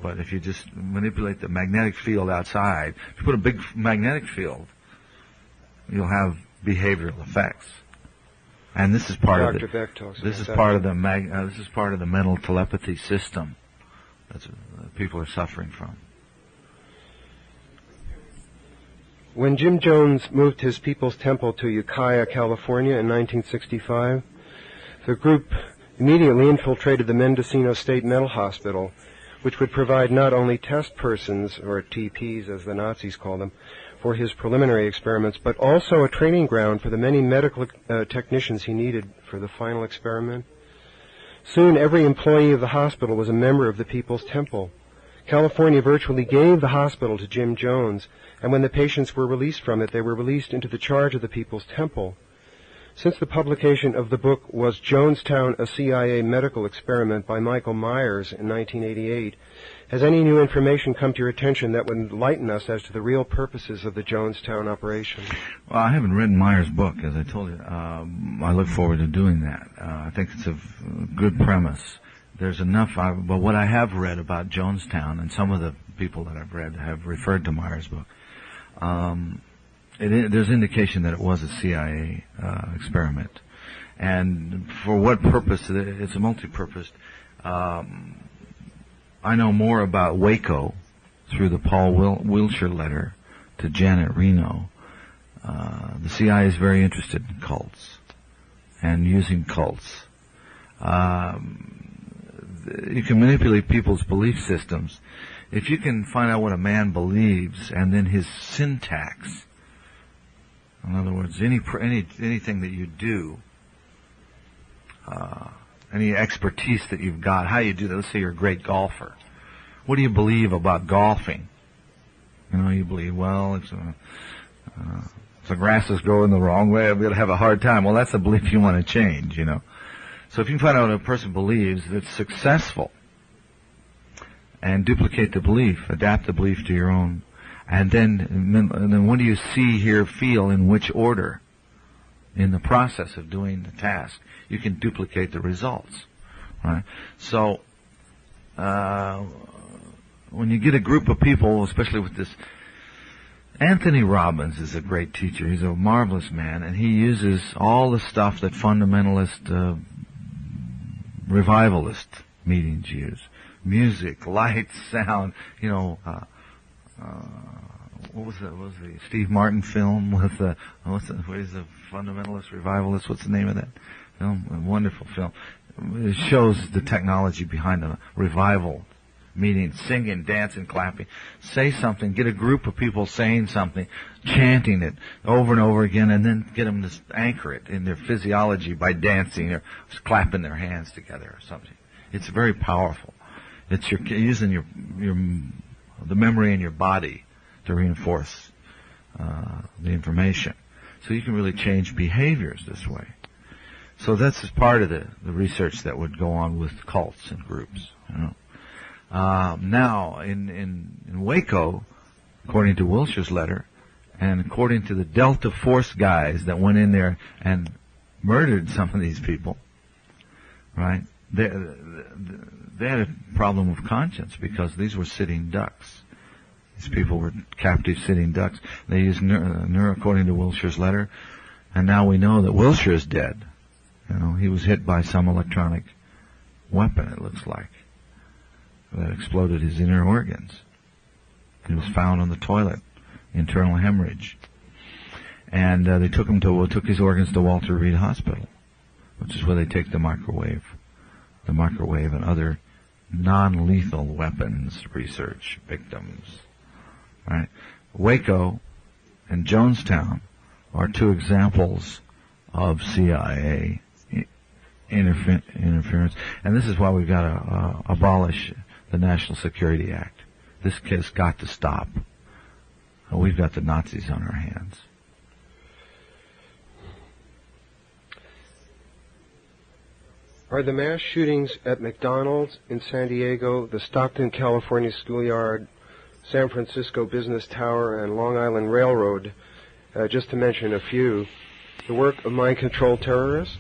But if you just manipulate the magnetic field outside, if you put a big magnetic field, you'll have behavioral effects. And this is part of this is part of the mental telepathy system that people are suffering from. When Jim Jones moved his People's Temple to Ukiah, California in 1965, the group immediately infiltrated the Mendocino State Mental Hospital, which would provide not only test persons, or TPs as the Nazis call them, for his preliminary experiments, but also a training ground for the many medical technicians he needed for the final experiment. Soon every employee of the hospital was a member of the People's Temple. California virtually gave the hospital to Jim Jones, and when the patients were released from it, they were released into the charge of the People's Temple. Since the publication of the book Was Jonestown a CIA Medical Experiment by Michael Myers in 1988, has any new information come to your attention that would enlighten us as to the real purposes of the Jonestown operation? Well, I haven't read Myers' book, as I told you. I look forward to doing that. I think it's a good premise. There's enough, but what I have read about Jonestown, and some of the people that I've read have referred to Myers' book, there's indication that it was a CIA experiment. And for what purpose? It's a multi-purpose. I know more about Waco through the Paul Wilshire letter to Janet Reno. The CIA is very interested in cults and using cults. You can manipulate people's belief systems. If you can find out what a man believes and then his syntax, in other words, anything that you do, any expertise that you've got, how you do that. Let's say you're a great golfer. What do you believe about golfing? You believe, well, if the grass is growing the wrong way, I'll be able to have a hard time. Well, that's a belief you want to change, So if you can find out what a person believes that's successful, and duplicate the belief, adapt the belief to your own, and then what do you see, hear, feel, in which order in the process of doing the task, you can duplicate the results, right? So when you get a group of people, especially with this, Anthony Robbins is a great teacher. He's a marvelous man, and he uses all the stuff that fundamentalist, revivalist meetings use. Music, light, sound, what was the Steve Martin film with what is the fundamentalist revivalist? What's the name of that film? A wonderful film. It shows the technology behind a revival meeting, singing, dancing, clapping. Say something, get a group of people saying something, chanting it over and over again, and then get them to anchor it in their physiology by dancing or clapping their hands together or something. It's very powerful. It's using the memory in your body to reinforce the information. So you can really change behaviors this way. So that's just part of the research that would go on with cults and groups. Now, in Waco, according to Wilshire's letter, and according to the Delta Force guys that went in there and murdered some of these people, right? They had a problem of conscience because these were sitting ducks. These people were captive sitting ducks. They used according to Wilshire's letter, and now we know that Wilshire is dead. He was hit by some electronic weapon, it looks like, that exploded his inner organs. He was found on the toilet, internal hemorrhage. And they took his organs to Walter Reed Hospital, which is where they take the microwave and other non-lethal weapons research victims. Right? Waco and Jonestown are two examples of CIA interference, and this is why we've got to abolish the National Security Act. This has got to stop. We've got the Nazis on our hands. Are the mass shootings at McDonald's in San Diego, the Stockton, California schoolyard, San Francisco Business Tower, and Long Island Railroad, just to mention a few, the work of mind control terrorists?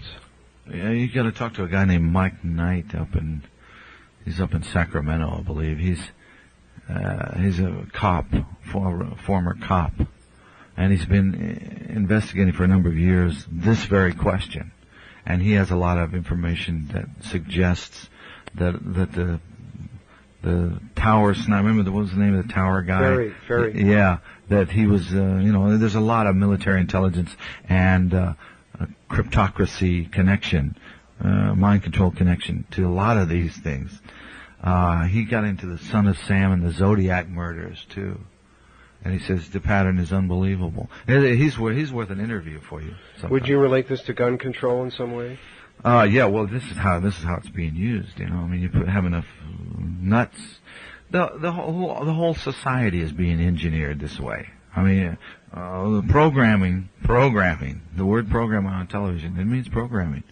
Yeah, you got to talk to a guy named Mike Knight he's up in Sacramento, I believe. He's a cop, former cop, and he's been investigating for a number of years this very question. And he has a lot of information that suggests that the tower sniper, remember what was the name of the tower guy? Ferry. Yeah, that he was, there's a lot of military intelligence and a cryptocracy connection, mind control connection to a lot of these things. He got into the Son of Sam and the Zodiac murders too. And he says the pattern is unbelievable. He's worth an interview for you sometime. Would you relate this to gun control in some way? Yeah. Well, this is how it's being used. I mean, you have enough nuts. The whole society is being engineered this way. I mean, programming. The word programming on television, it means programming.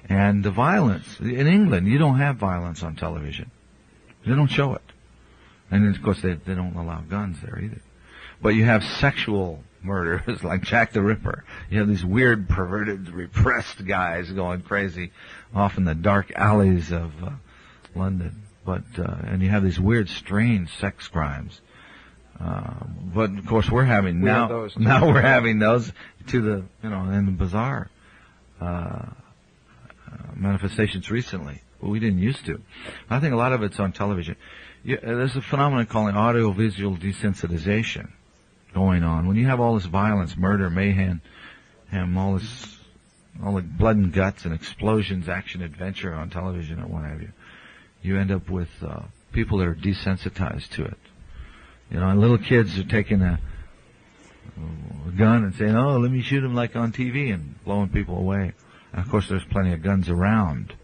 And the violence in England, you don't have violence on television. They don't show it. And of course, they don't allow guns there either. But you have sexual murders like Jack the Ripper. You have these weird, perverted, repressed guys going crazy off in the dark alleys of London. But and you have these weird, strange sex crimes. But of course, we're having those to the in the bizarre manifestations recently. Well, we didn't used to. I think a lot of it's on television. There's a phenomenon called audiovisual desensitization going on. When you have all this violence, murder, mayhem, all the blood and guts and explosions, action, adventure on television and what have you, you end up with people that are desensitized to it. And little kids are taking a gun and saying, "Oh, let me shoot him like on TV," and blowing people away. And of course, there's plenty of guns around.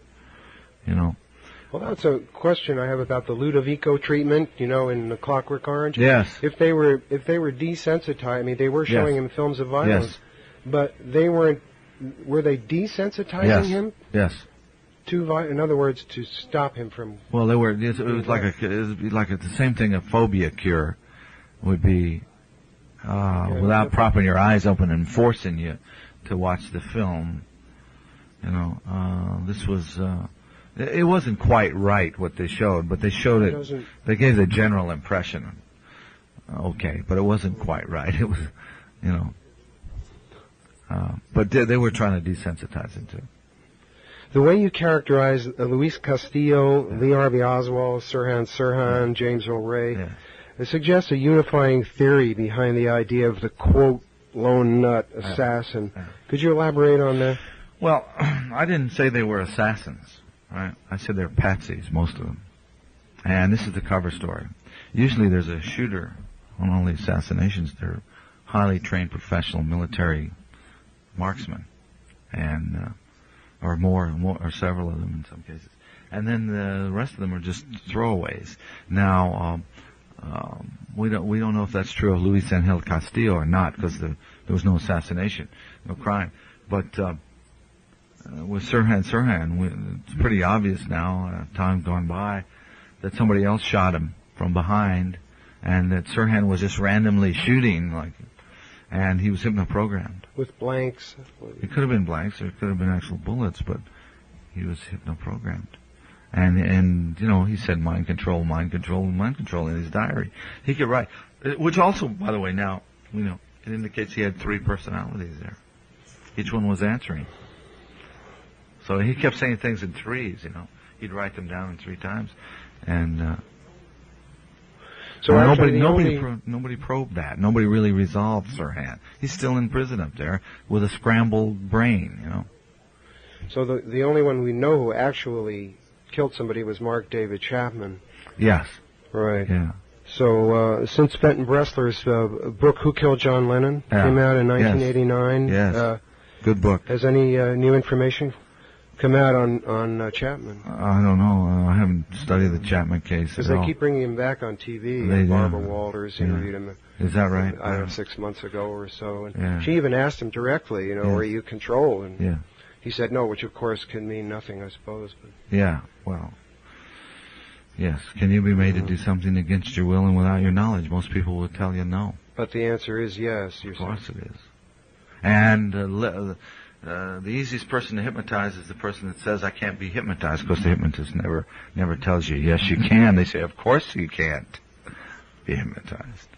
Well, that's a question I have about the Ludovico treatment, in The Clockwork Orange. Yes. If they were desensitized, I mean, they were showing him films of violence, yes, but they weren't. Were they desensitizing him? Yes. In other words, to stop him from. Well, they were. It was like the same thing. A phobia cure would be without propping your eyes open and forcing you to watch the film. This was. It wasn't quite right what they showed, but they showed it. They gave the general impression. Okay, but it wasn't quite right. It was, but they were trying to desensitize him too. The way you characterize Luis Castillo, Lee Harvey Oswald, Sirhan, James Earl Ray, it suggests a unifying theory behind the idea of the, quote, lone nut assassin. Could you elaborate on that? Well, I didn't say they were assassins. Right? I said they're patsies, most of them. And this is the cover story. Usually there's a shooter on all the assassinations. They're highly trained professional military marksmen, and or several of them in some cases. And then the rest of them are just throwaways. Now, we don't know if that's true of Luis Angel Castillo or not, because there was no assassination, no crime. But with Sirhan, it's pretty obvious now, time gone by, that somebody else shot him from behind, and that Sirhan was just randomly shooting, and he was hypnoprogrammed. With blanks? It could have been blanks, or it could have been actual bullets, but he was hypnoprogrammed. And he said mind control in his diary. He could write, which also, by the way, now, it indicates he had 3 personalities there. Each one was answering. So he kept saying things in 3s, He'd write them down in 3 times. And so nobody probed that. Nobody really resolved Sirhan. He's still in prison up there with a scrambled brain, So the only one we know who actually killed somebody was Mark David Chapman. Yes. Right. Yeah. So since Fenton Bressler's book "Who Killed John Lennon" came out in 1989, yes. Good book. Has any new information come out on Chapman? I don't know. I haven't studied the Chapman case. Because they keep bringing him back on TV. Barbara Walters interviewed him. Is that right? I don't know, 6 months ago or so. And she even asked him directly, are you controlled? And he said no, which of course can mean nothing, I suppose. But. Yeah, well, yes. Can you be made to do something against your will and without your knowledge? Most people will tell you no. But the answer is yes. Of course it is. And the easiest person to hypnotize is the person that says, I can't be hypnotized, because the hypnotist never tells you, yes, you can. They say, of course you can't be hypnotized.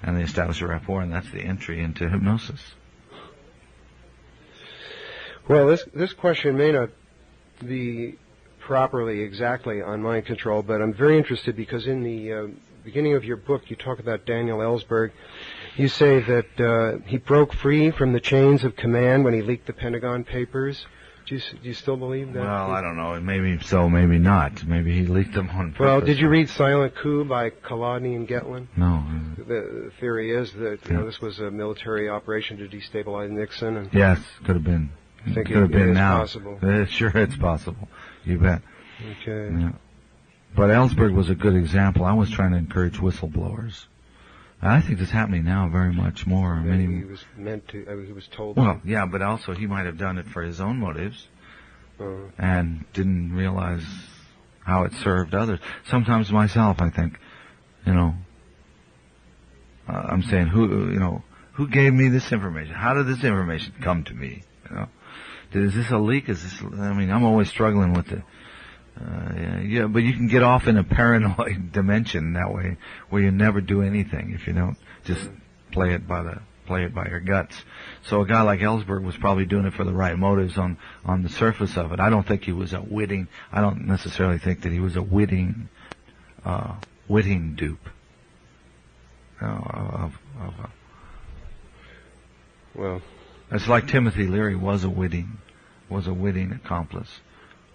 And they establish a rapport, and that's the entry into hypnosis. Well, this question may not be properly exactly on mind control, but I'm very interested because in the beginning of your book you talk about Daniel Ellsberg. You say that he broke free from the chains of command when he leaked the Pentagon Papers. Do you still believe that? Well, I don't know. Maybe so, maybe not. Maybe he leaked them on purpose. Well, did you read Silent Coup by Kolodny and Getlin? No. The theory is that this was a military operation to destabilize Nixon. And yes, could have been. I think could have been now. Possible. Sure, it's possible. You bet. Okay. Yeah. But Ellsberg was a good example. I was trying to encourage whistleblowers. I think it's happening now very much more. Maybe he was meant to. He was told. Well, yeah, but also he might have done it for his own motives and didn't realize how it served others. Sometimes myself, I think, I'm saying, who gave me this information? How did this information come to me? Is this a leak? I'm always struggling with it. But you can get off in a paranoid dimension that way, where you never do anything if you don't just play it by your guts. So a guy like Ellsberg was probably doing it for the right motives on the surface of it. I don't think he was I don't necessarily think that he was a witting dupe. Well, it's like Timothy Leary was a witting accomplice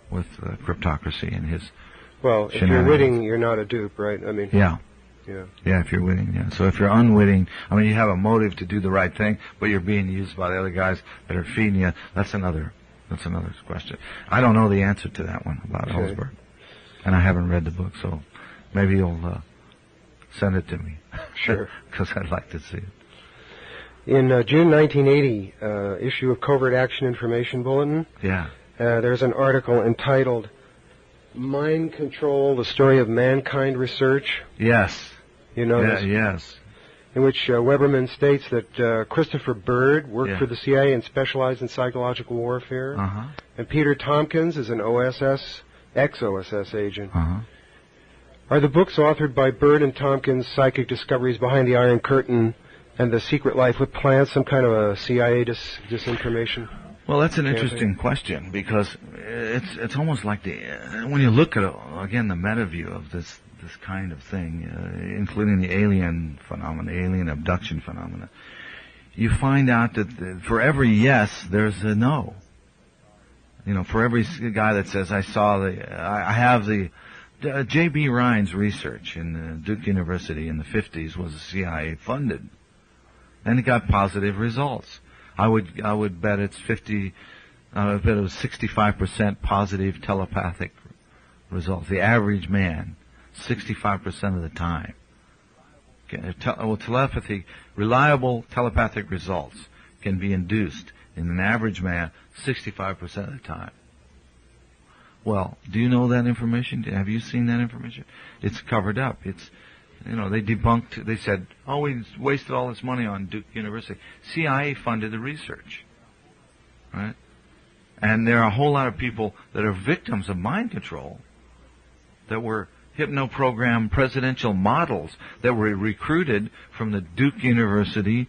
with cryptocracy and his. Well, if you're witting, you're not a dupe, right? Yeah. Yeah. Yeah, if you're witting, yeah. So if you're unwitting, you have a motive to do the right thing, but you're being used by the other guys that are feeding you. That's another question. I don't know the answer to that one about Ellsberg, and I haven't read the book, so maybe you'll send it to me. Sure. Because I'd like to see it. In June 1980 issue of Covert Action Information Bulletin, there's an article entitled "Mind Control: The Story of Mankind Research." Yes. You know this? Yes. In which Weberman states that Christopher Bird worked for the CIA and specialized in psychological warfare, and Peter Tompkins is an ex-OSS agent. Are the books authored by Bird and Tompkins' psychic discoveries behind the Iron Curtain and the secret life with plants some kind of a CIA disinformation? Well, that's an interesting question, because it's almost like when you look at again the meta view of this kind of thing, including the alien phenomena, alien abduction phenomena, you find out that for every yes, there's a no. For every guy that says I have the J.B. Rhine's research in Duke University in the 50s was CIA funded, and it got positive results. I would bet it's 50. I would bet it was 65% positive telepathic results. The average man, 65% of the time. Reliable telepathic results can be induced in an average man 65% of the time. Well, do you know that information? Have you seen that information? It's covered up. They debunked, they said, we wasted all this money on Duke University. CIA funded the research, right? And there are a whole lot of people that are victims of mind control that were hypno-program presidential models that were recruited from the Duke University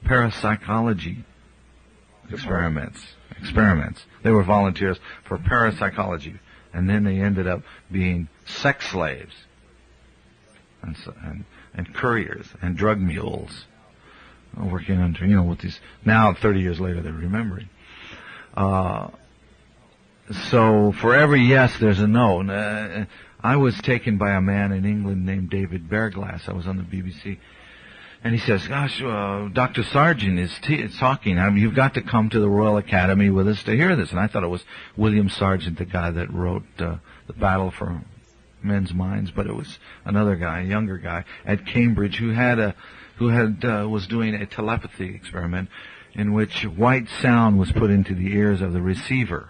parapsychology experiments. They were volunteers for parapsychology, and then they ended up being sex slaves and couriers and drug mules, working under, with these. Now, 30 years later, they're remembering. So for every yes, there's a no. I was taken by a man in England named David Bearglass. I was on the BBC. And he says, gosh, Dr. Sargent is talking. You've got to come to the Royal Academy with us to hear this. And I thought it was William Sargent, the guy that wrote The Battle for Men's Minds. But it was another guy, a younger guy at Cambridge, who was doing a telepathy experiment in which white sound was put into the ears of the receiver,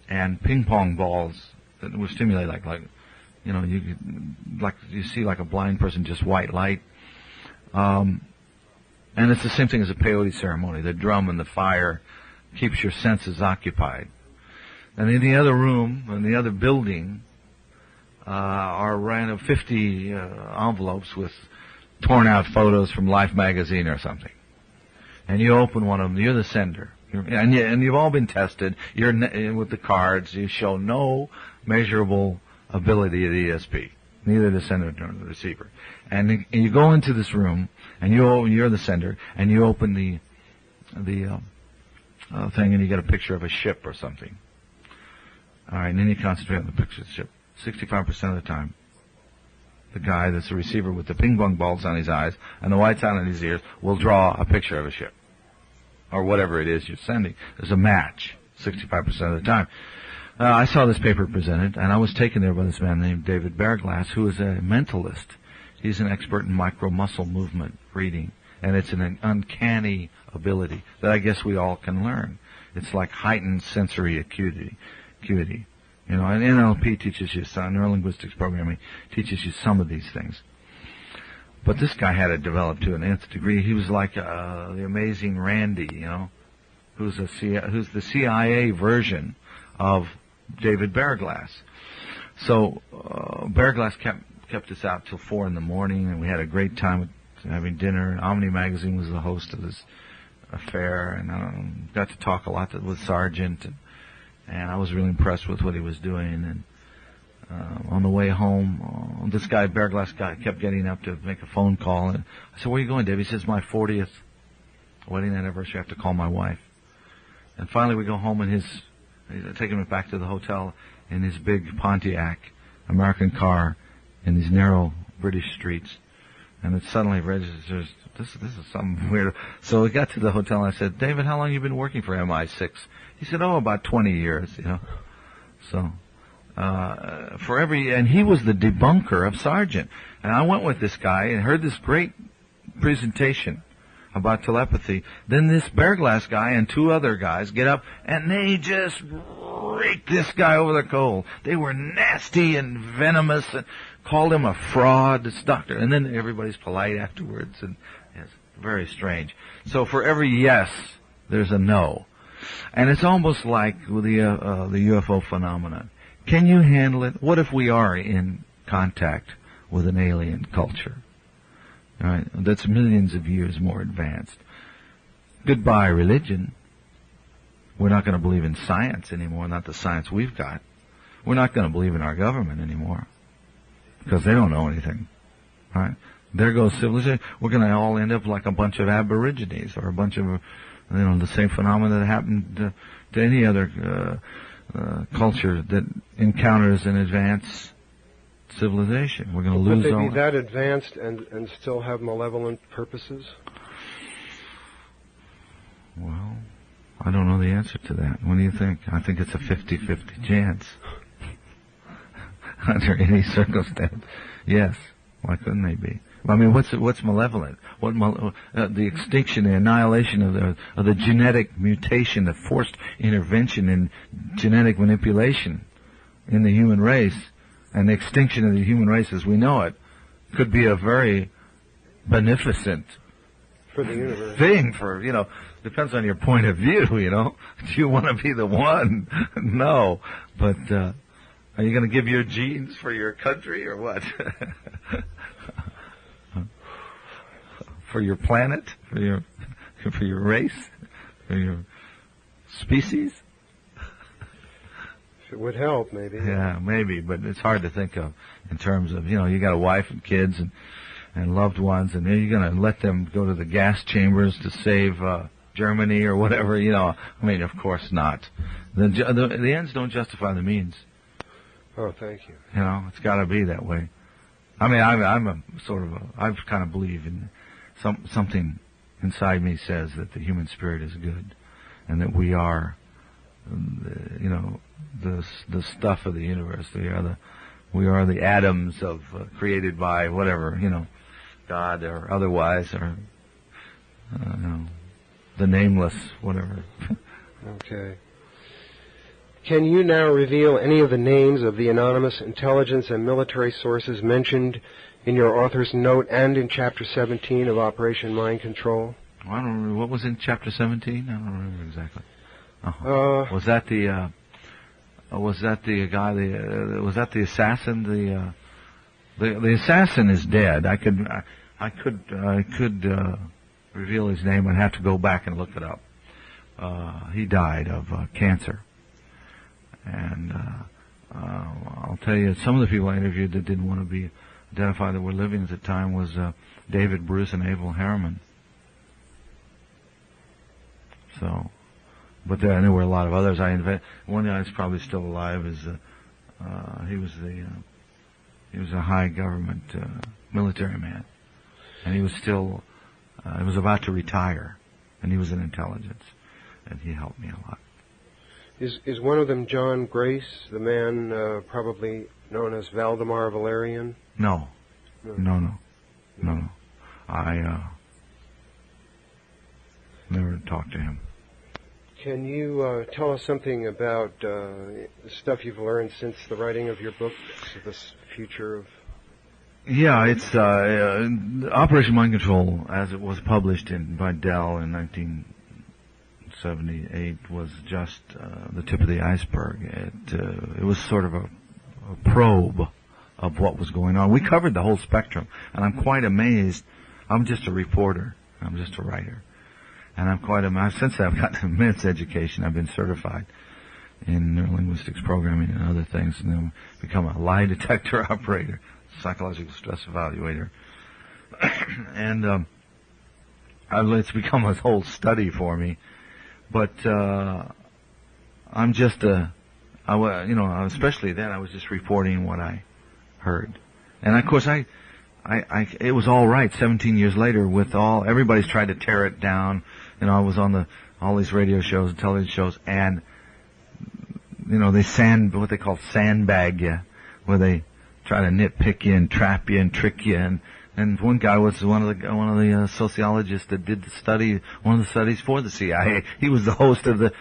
and ping pong balls that were stimulated like you see like a blind person, just white light. And it's the same thing as a peyote ceremony. The drum and the fire keeps your senses occupied. And in the other room, in the other building, are random 50 envelopes with torn out photos from Life magazine or something. And you open one of them, you're the sender. And you've all been tested. You're with the cards. You show no measurable ability at ESP, neither the sender nor the receiver. And you go into this room, and you're the sender, and you open the thing, and you get a picture of a ship or something. All right, and then you concentrate on the picture of the ship. 65% of the time, the guy that's the receiver with the ping pong balls on his eyes and the white sound in his ears will draw a picture of a ship, or whatever it is you're sending. There's a match 65% of the time. I saw this paper presented, and I was taken there by this man named David Bearglass, who is a mentalist. He's an expert in micro-muscle movement reading, and it's an uncanny ability that I guess we all can learn. It's like heightened sensory acuity. You know, and NLP teaches you some, neurolinguistics programming teaches you some of these things. But this guy had it developed to an nth degree. He was like the amazing Randy, you know, who's the CIA version of David Bearglass. So Bearglass kept us out till 4 in the morning, and we had a great time having dinner. And Omni Magazine was the host of this affair, and I got to talk a lot with Sargent, and I was really impressed with what he was doing. And on the way home, this guy, Bearglass guy, kept getting up to make a phone call. And I said, "Where are you going, Dave?" He says, "My 40th wedding anniversary. I have to call my wife." And finally we go home, and he's taking me back to the hotel in his big Pontiac American car in these narrow British streets. And it suddenly registers, this is something weird. So we got to the hotel, and I said, "David, how long have you been working for MI6? He said, "Oh, about 20 years, you know." So, and he was the debunker of Sargent. And I went with this guy and heard this great presentation about telepathy. Then this Bearglass guy and 2 other guys get up, and they just raked this guy over the coal. They were nasty and venomous and called him a fraud, this doctor. And then everybody's polite afterwards, and it's very strange. So for every yes, there's a no. And it's almost like with the UFO phenomenon. Can you handle it? What if we are in contact with an alien culture? All right, that's millions of years more advanced. Goodbye, religion. We're not going to believe in science anymore, not the science we've got. We're not going to believe in our government anymore, because they don't know anything. All right? There goes civilization. We're going to all end up like a bunch of aborigines, or a bunch of, the same phenomena that happened to any other culture that encounters an advanced civilization. We're going to lose all. Would they be that advanced and still have malevolent purposes? Well, I don't know the answer to that. What do you think? I think it's a 50-50 chance. Under any circumstance. Yes. Why couldn't they be? I mean, what's malevolent? The extinction, the annihilation of the genetic mutation, the forced intervention in genetic manipulation in the human race, and the extinction of the human race as we know it, could be a very beneficent for the universe thing. Depends on your point of view. Do you want to be the one? No, but are you going to give your genes for your country or what? For your planet, for your race, for your species? It would help, maybe. Yeah, maybe, but it's hard to think of in terms of, you got a wife and kids and loved ones, and then you're going to let them go to the gas chambers to save Germany or whatever, I mean, of course not. The ends don't justify the means. Oh, thank you. It's got to be that way. I mean, I kind of believe in something inside me says that the human spirit is good, and that we are, the stuff of the universe. We are the atoms created by whatever, God or otherwise, or the nameless, whatever. Okay. Can you now reveal any of the names of the anonymous intelligence and military sources mentioned in your author's note and in Chapter 17 of Operation Mind Control? I don't remember. What was in Chapter 17? I don't remember exactly. Was that the guy? Was that the assassin? The assassin is dead. I could reveal his name. I'd have to go back and look it up. He died of cancer. And I'll tell you, some of the people I interviewed that didn't want to be identified that were living at the time was David Bruce and Abel Harriman. So, but there were a lot of others. One guy's probably still alive. He was a high government military man, and he was still he was about to retire, and he was in intelligence, and he helped me a lot. Is one of them John Grace, the man probably known as Valdemar Valerian? No. I never talked to him. Can you tell us something about the stuff you've learned since the writing of your book, this future of... Yeah, it's Operation Mind Control, as it was published by Dell in 1978, was just the tip of the iceberg. It was sort of a probe of what was going on. We covered the whole spectrum, and I'm quite amazed. I'm just a reporter. I'm just a writer. And I'm quite amazed. Since I've gotten an immense education, I've been certified in neurolinguistics programming and other things, and then become a lie detector operator, psychological stress evaluator. And it's become a whole study for me. But I'm just especially then, I was just reporting what I heard. And of course, it was all right 17 years later with everybody's tried to tear it down. I was on all these radio shows and television shows, and, they what they call sandbag you, where they try to nitpick you and trap you and trick you. And one guy was one of the sociologists that did one of the studies for the CIA. He was the host of the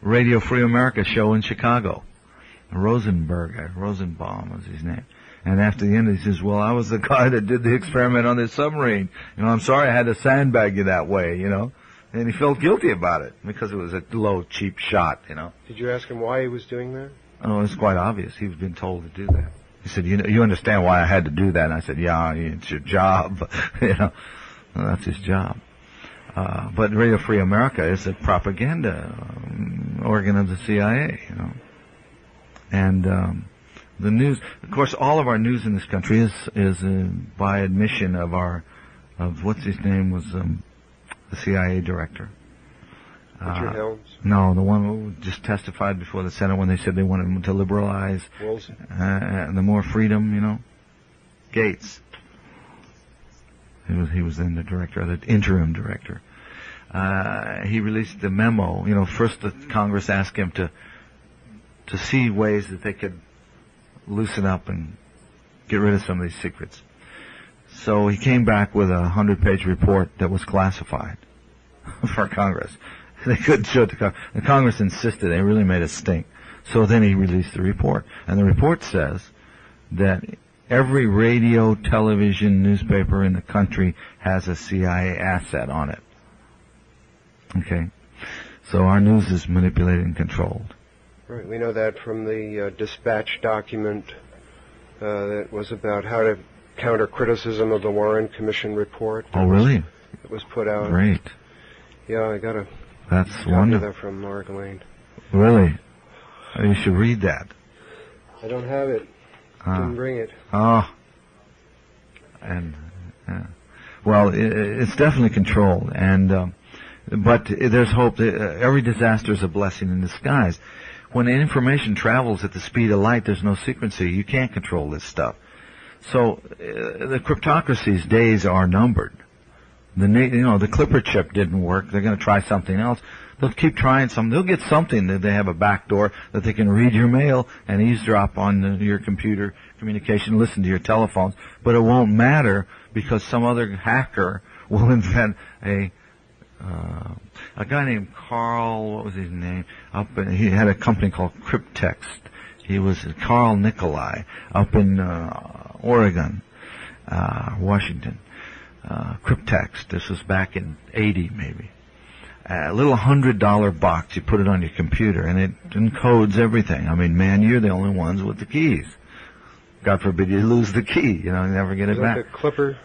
Radio Free America show in Chicago. Rosenbaum was his name. And after the end, he says, well, I was the guy that did the experiment on this submarine. I'm sorry I had to sandbag you that way, And he felt guilty about it because it was a low, cheap shot, Did you ask him why he was doing that? Oh, it's quite obvious. He's been told to do that. He said, you understand why I had to do that? And I said, yeah, it's your job. Well, that's his job. But Radio Free America is a propaganda organ of the CIA, And the news, of course, all of our news in this country is by admission of what's his name was the CIA director. Richard Helms? No, the one who just testified before the Senate when they said they wanted him to liberalize the more freedom, Gates. He was then the director, the interim director. He released the memo. First the Congress asked him to see ways that they could loosen up and get rid of some of these secrets. So he came back with a 100-page report that was classified for Congress. They couldn't show it to Congress. The Congress insisted. They really made a stink. So then he released the report. And the report says that every radio, television, newspaper in the country has a CIA asset on it. Okay? So our news is manipulated and controlled. Right. We know that from the dispatch document that was about how to counter criticism of the Warren Commission report. Oh, really? It was put out. Great. Yeah, I got a That's copy wonderful. of that from Mark Lane. Really? You should read that. I don't have it. Didn't bring it. Oh. And, well, it's definitely controlled. And, but there's hope that every disaster is a blessing in disguise. When information travels at the speed of light, there's no secrecy. You can't control this stuff. So the cryptocracy's days are numbered. The Clipper chip didn't work. They're going to try something else. They'll keep trying something. They'll get something that they have a back door that they can read your mail and eavesdrop on your computer communication, listen to your telephones. But it won't matter because some other hacker will invent a a guy named Carl, what was his name? He had a company called Cryptext. He was Carl Nicolai up in Oregon, Washington. Cryptext. This was back in 80 maybe. A little $100 box. You put it on your computer, and it encodes everything. I mean, man, you're the only ones with the keys. God forbid you lose the key. You never get it back. Like a Clipper?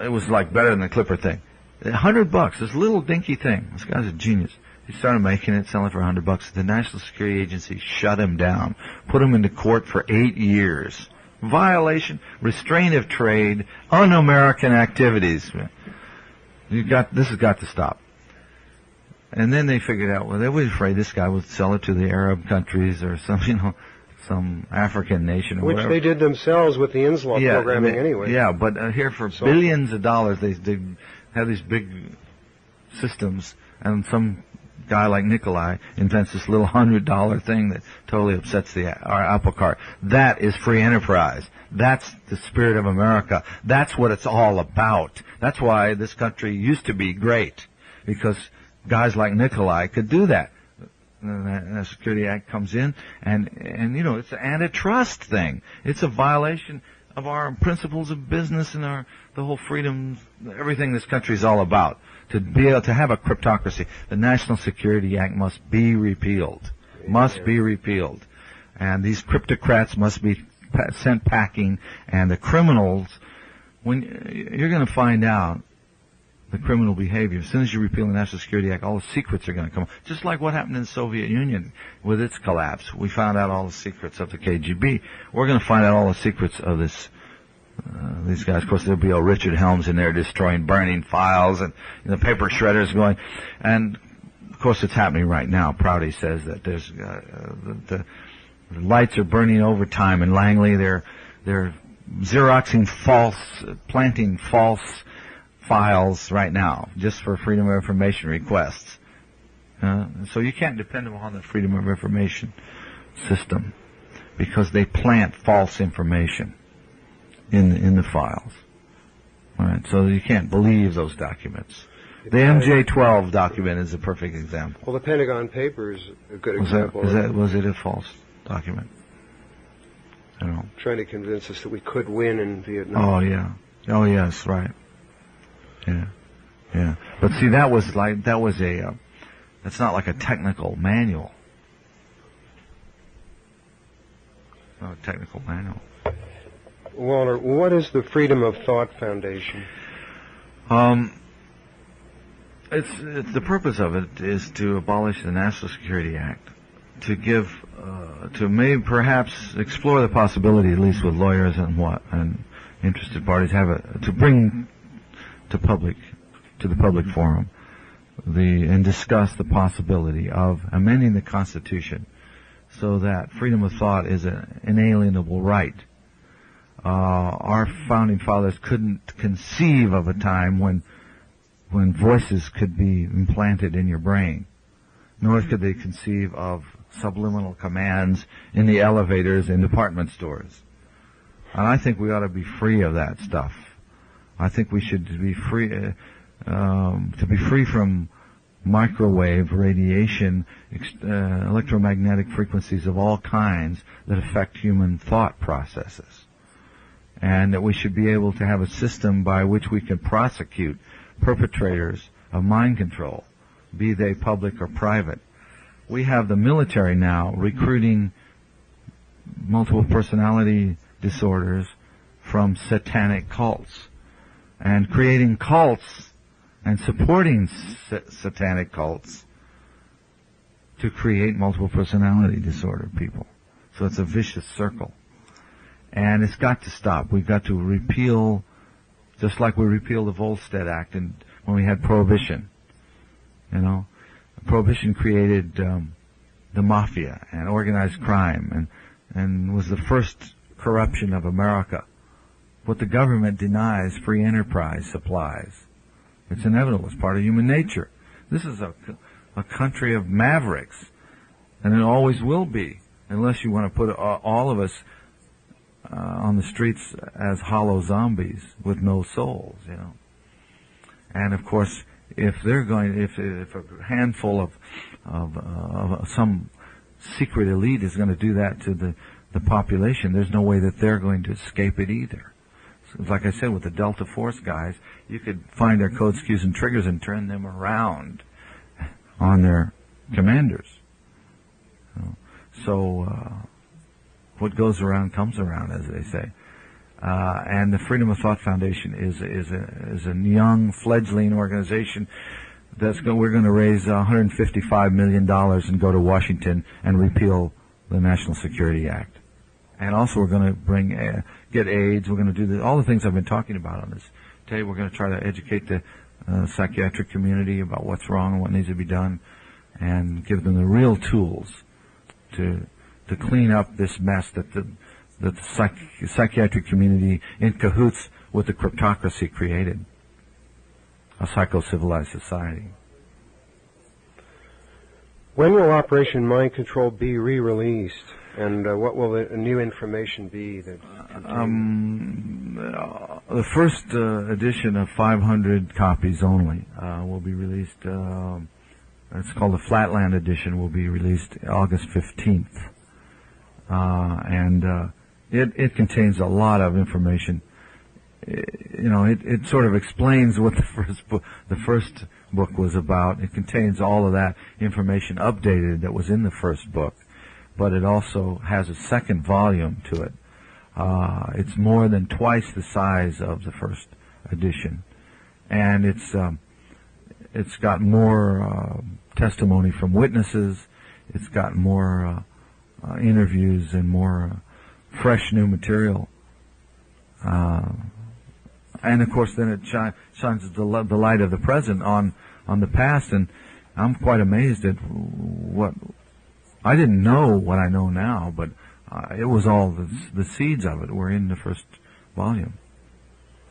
It was like better than the Clipper thing. $100, this little dinky thing. This guy's a genius. He started making it, selling it for $100. The National Security Agency shut him down, put him into court for 8 years. Violation, restraint of trade, un-American activities. This has got to stop. And then they figured out, well, they were afraid this guy would sell it to the Arab countries or some African nation or whatever. Which they did themselves with the Inslaw programming anyway. Yeah, but here for billions of dollars, they have these big systems, and some guy like Nikolai invents this little $100 thing that totally upsets our apple cart. That is free enterprise. That's the spirit of America. That's what it's all about. That's why this country used to be great, because guys like Nikolai could do that. The Security Act comes in, and it's an antitrust thing. It's a violation of our principles of business and the whole freedoms, everything this country is all about. To be able to have a cryptocracy, the National Security Act must be repealed. Must be repealed. And these cryptocrats must be sent packing, and the criminals, when you're going to find out the criminal behavior, as soon as you repeal the National Security Act, all the secrets are going to come. Just like what happened in the Soviet Union with its collapse. We found out all the secrets of the KGB. We're going to find out all the secrets of these guys. Of course, there'll be a Richard Helms in there destroying, burning files, and the paper shredders going. And, of course, it's happening right now. Prouty says that there's the lights are burning overtime in Langley. They're Xeroxing planting false files right now, just for Freedom of Information requests. So you can't depend upon the Freedom of Information system, because they plant false information in the files. All right, so you can't believe those documents. The MJ-12 document is a perfect example. Well, the Pentagon Papers a good example. Was it a false document? I don't know. Trying to convince us that we could win in Vietnam. Oh, yeah. Oh, yes, right. Yeah, yeah. But see, that's not like a technical manual. It's not a technical manual. Walter, what is the Freedom of Thought Foundation? It's the purpose of it is to abolish the National Security Act, to give, to maybe perhaps explore the possibility, at least with lawyers and interested parties, to bring to the public forum, and discuss the possibility of amending the Constitution so that freedom of thought is an inalienable right. Our founding fathers couldn't conceive of a time when voices could be implanted in your brain, nor could they conceive of subliminal commands in the elevators in department stores. And I think we ought to be free of that stuff. I think we should be free to be free from microwave radiation, electromagnetic frequencies of all kinds that affect human thought processes, and that we should be able to have a system by which we can prosecute perpetrators of mind control, be they public or private. We have the military now recruiting multiple personality disorders from satanic cults, and creating cults and supporting satanic cults to create multiple personality disorder people. So it's a vicious circle. And it's got to stop. We've got to repeal, just like we repealed the Volstead Act when we had Prohibition. Prohibition created the mafia and organized crime and was the first corruption of America. What the government denies, free enterprise supplies. It's inevitable. It's part of human nature. This is a country of mavericks, and it always will be, unless you want to put all of us on the streets as hollow zombies with no souls, And of course, if a handful of some secret elite is going to do that to the population, there's no way that they're going to escape it either. So, like I said, with the Delta Force guys, you could find their codes, cues, and triggers and turn them around on their commanders. So what goes around comes around, as they say. And the Freedom of Thought Foundation is a young, fledgling organization we're going to raise $155 million and go to Washington and repeal the National Security Act. And also we're going to get AIDS. We're going to do all the things I've been talking about on this. Today we're going to try to educate the psychiatric community about what's wrong and what needs to be done, and give them the real tools to clean up this mess that the psychiatric community, in cahoots with the cryptocracy, created. A psycho-civilized society. When will Operation Mind Control be re-released, and what will the new information be? The first edition of 500 copies only will be released. It's called the Flatland edition. Will be released August 15th, and it contains a lot of information. It sort of explains what the first book was about. It contains all of that information updated that was in the first book, but it also has a second volume to it. It's more than twice the size of the first edition, and it's got more testimony from witnesses. It's got more interviews and more fresh new material. And of course, then it shines the light of the present on the past, and I'm quite amazed at what I didn't know what I know now, but it was all the seeds of it were in the first volume.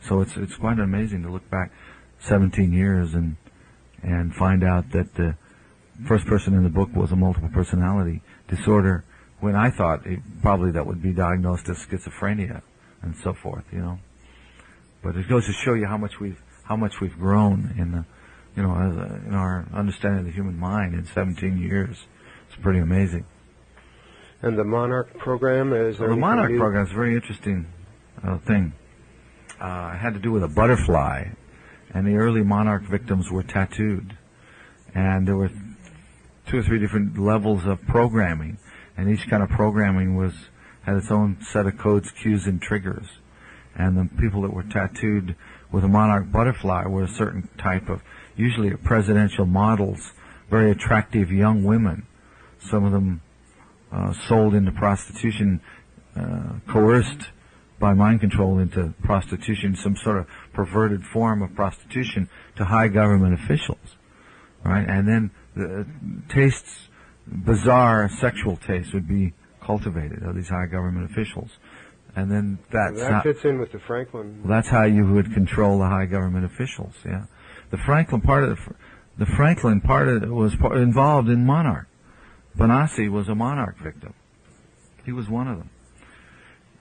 So it's quite amazing to look back 17 years and find out that the first person in the book was a multiple personality disorder, when I thought probably that would be diagnosed as schizophrenia and so forth, But it goes to show you how much we've grown in in our understanding of the human mind in 17 years. It's pretty amazing. And the Monarch program is there? The Monarch program is a very interesting thing. It had to do with a butterfly, and the early Monarch victims were tattooed, and there were 2 or 3 different levels of programming, and each kind of programming had its own set of codes, cues, and triggers. And the people that were tattooed with a monarch butterfly were a certain type of, usually presidential models, very attractive young women. Some of them sold into prostitution, coerced by mind control into prostitution, some sort of perverted form of prostitution, to high government officials, right? And then the bizarre sexual tastes would be cultivated of these high government officials. And then that fits in with the Franklin. Well, that's how you would control the high government officials. Yeah, the Franklin part of it was involved in Monarch. Bonassi was a Monarch victim. He was one of them,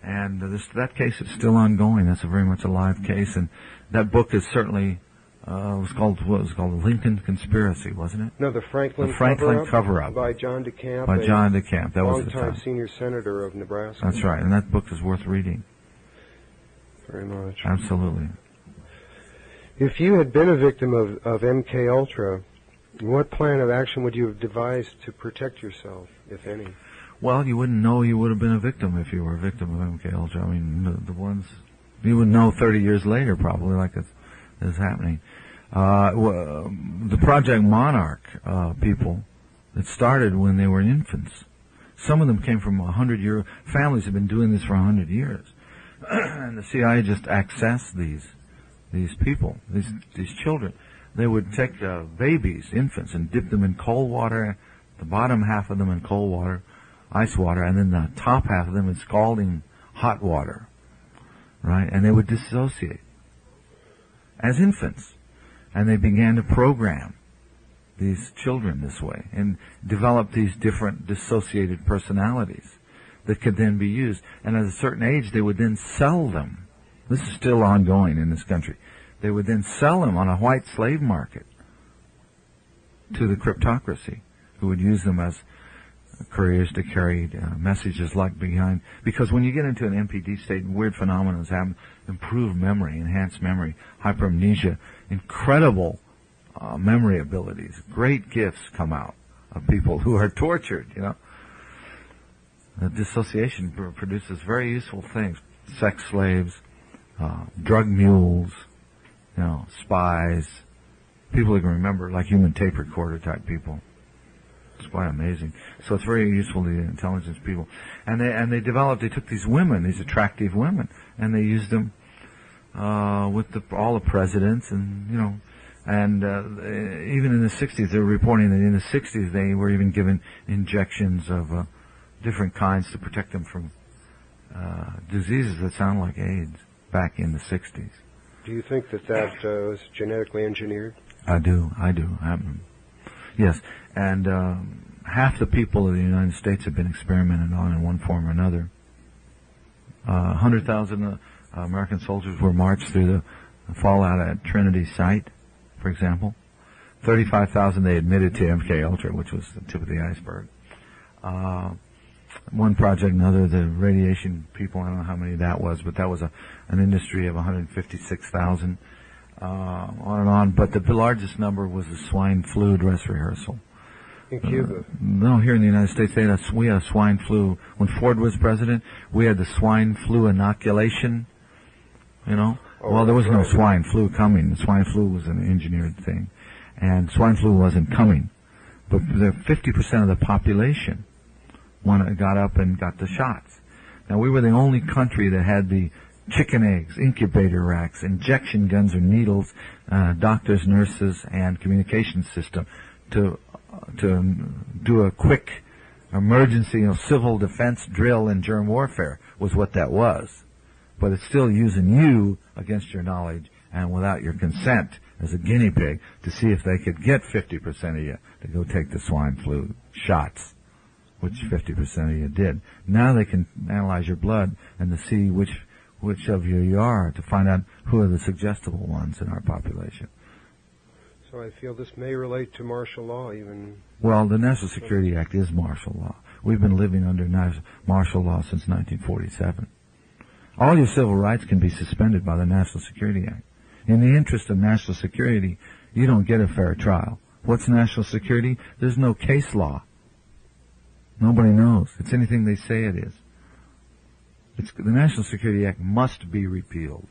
and that case is still ongoing. That's a very much a live case, and that book is certainly was called Lincoln Conspiracy, wasn't it? No, the Franklin Cover-Up by John DeCamp. By John DeCamp. That was the longtime senior senator of Nebraska. That's right, and that book is worth reading. Very much. Absolutely. If you had been a victim of MK Ultra, what plan of action would you have devised to protect yourself, if any? Well, you wouldn't know you would have been a victim if you were a victim of MK Ultra. I mean, the ones you would know 30 years later, probably, like it's happening. The Project Monarch people, it started when they were infants. Some of them came from 100-year families have been doing this for 100 years, and the CIA just accessed these people, these children. They would take babies, infants, and dip them in cold water, the bottom half of them in cold water, ice water, and then the top half of them in scalding hot water, right? And they would dissociate as infants. And they began to program these children this way and develop these different dissociated personalities that could then be used. And at a certain age, they would then sell them. This is still ongoing in this country. They would then sell them on a white slave market to the cryptocracy, who would use them as couriers to carry messages like behind. Because when you get into an MPD state, weird phenomena happen: improved memory, enhanced memory, hyperamnesia, incredible memory abilities, great gifts come out of people who are tortured. The dissociation produces very useful things: sex slaves, drug mules, spies, people who can remember, like human tape recorder type people. It's quite amazing. So it's very useful to the intelligence people. And they took these women, these attractive women, and they used them with all the presidents, and even in the 60s, they were reporting that in the 60s they were even given injections of different kinds to protect them from diseases that sound like AIDS back in the 60s. Do you think that was genetically engineered? I do. Yes, and half the people of the United States have been experimented on in one form or another. 100,000 American soldiers were marched through the fallout at Trinity site, for example. 35,000 they admitted to MK Ultra, which was the tip of the iceberg. One project, another, the radiation people, I don't know how many that was, but that was an industry of 156,000. On and on, but the largest number was the swine flu dress rehearsal. In Cuba? No, here in the United States, we had swine flu. When Ford was president, we had the swine flu inoculation, Well, there was no swine flu coming. The swine flu was an engineered thing. And swine flu wasn't coming. But 50% of the population got up and got the shots. Now, we were the only country that had the chicken eggs, incubator racks, injection guns or needles, doctors, nurses, and communication system to do a quick emergency, civil defense drill in germ warfare was what that was. But it's still using you against your knowledge and without your consent as a guinea pig to see if they could get 50% of you to go take the swine flu shots, which 50% of you did. Now they can analyze your blood and to see which of you are, to find out who are the suggestible ones in our population. So I feel this may relate to martial law even. Well, the National Security Act is martial law. We've been living under martial law since 1947. All your civil rights can be suspended by the National Security Act. In the interest of national security, you don't get a fair trial. What's national security? There's no case law. Nobody knows. It's anything they say it is. The National Security Act must be repealed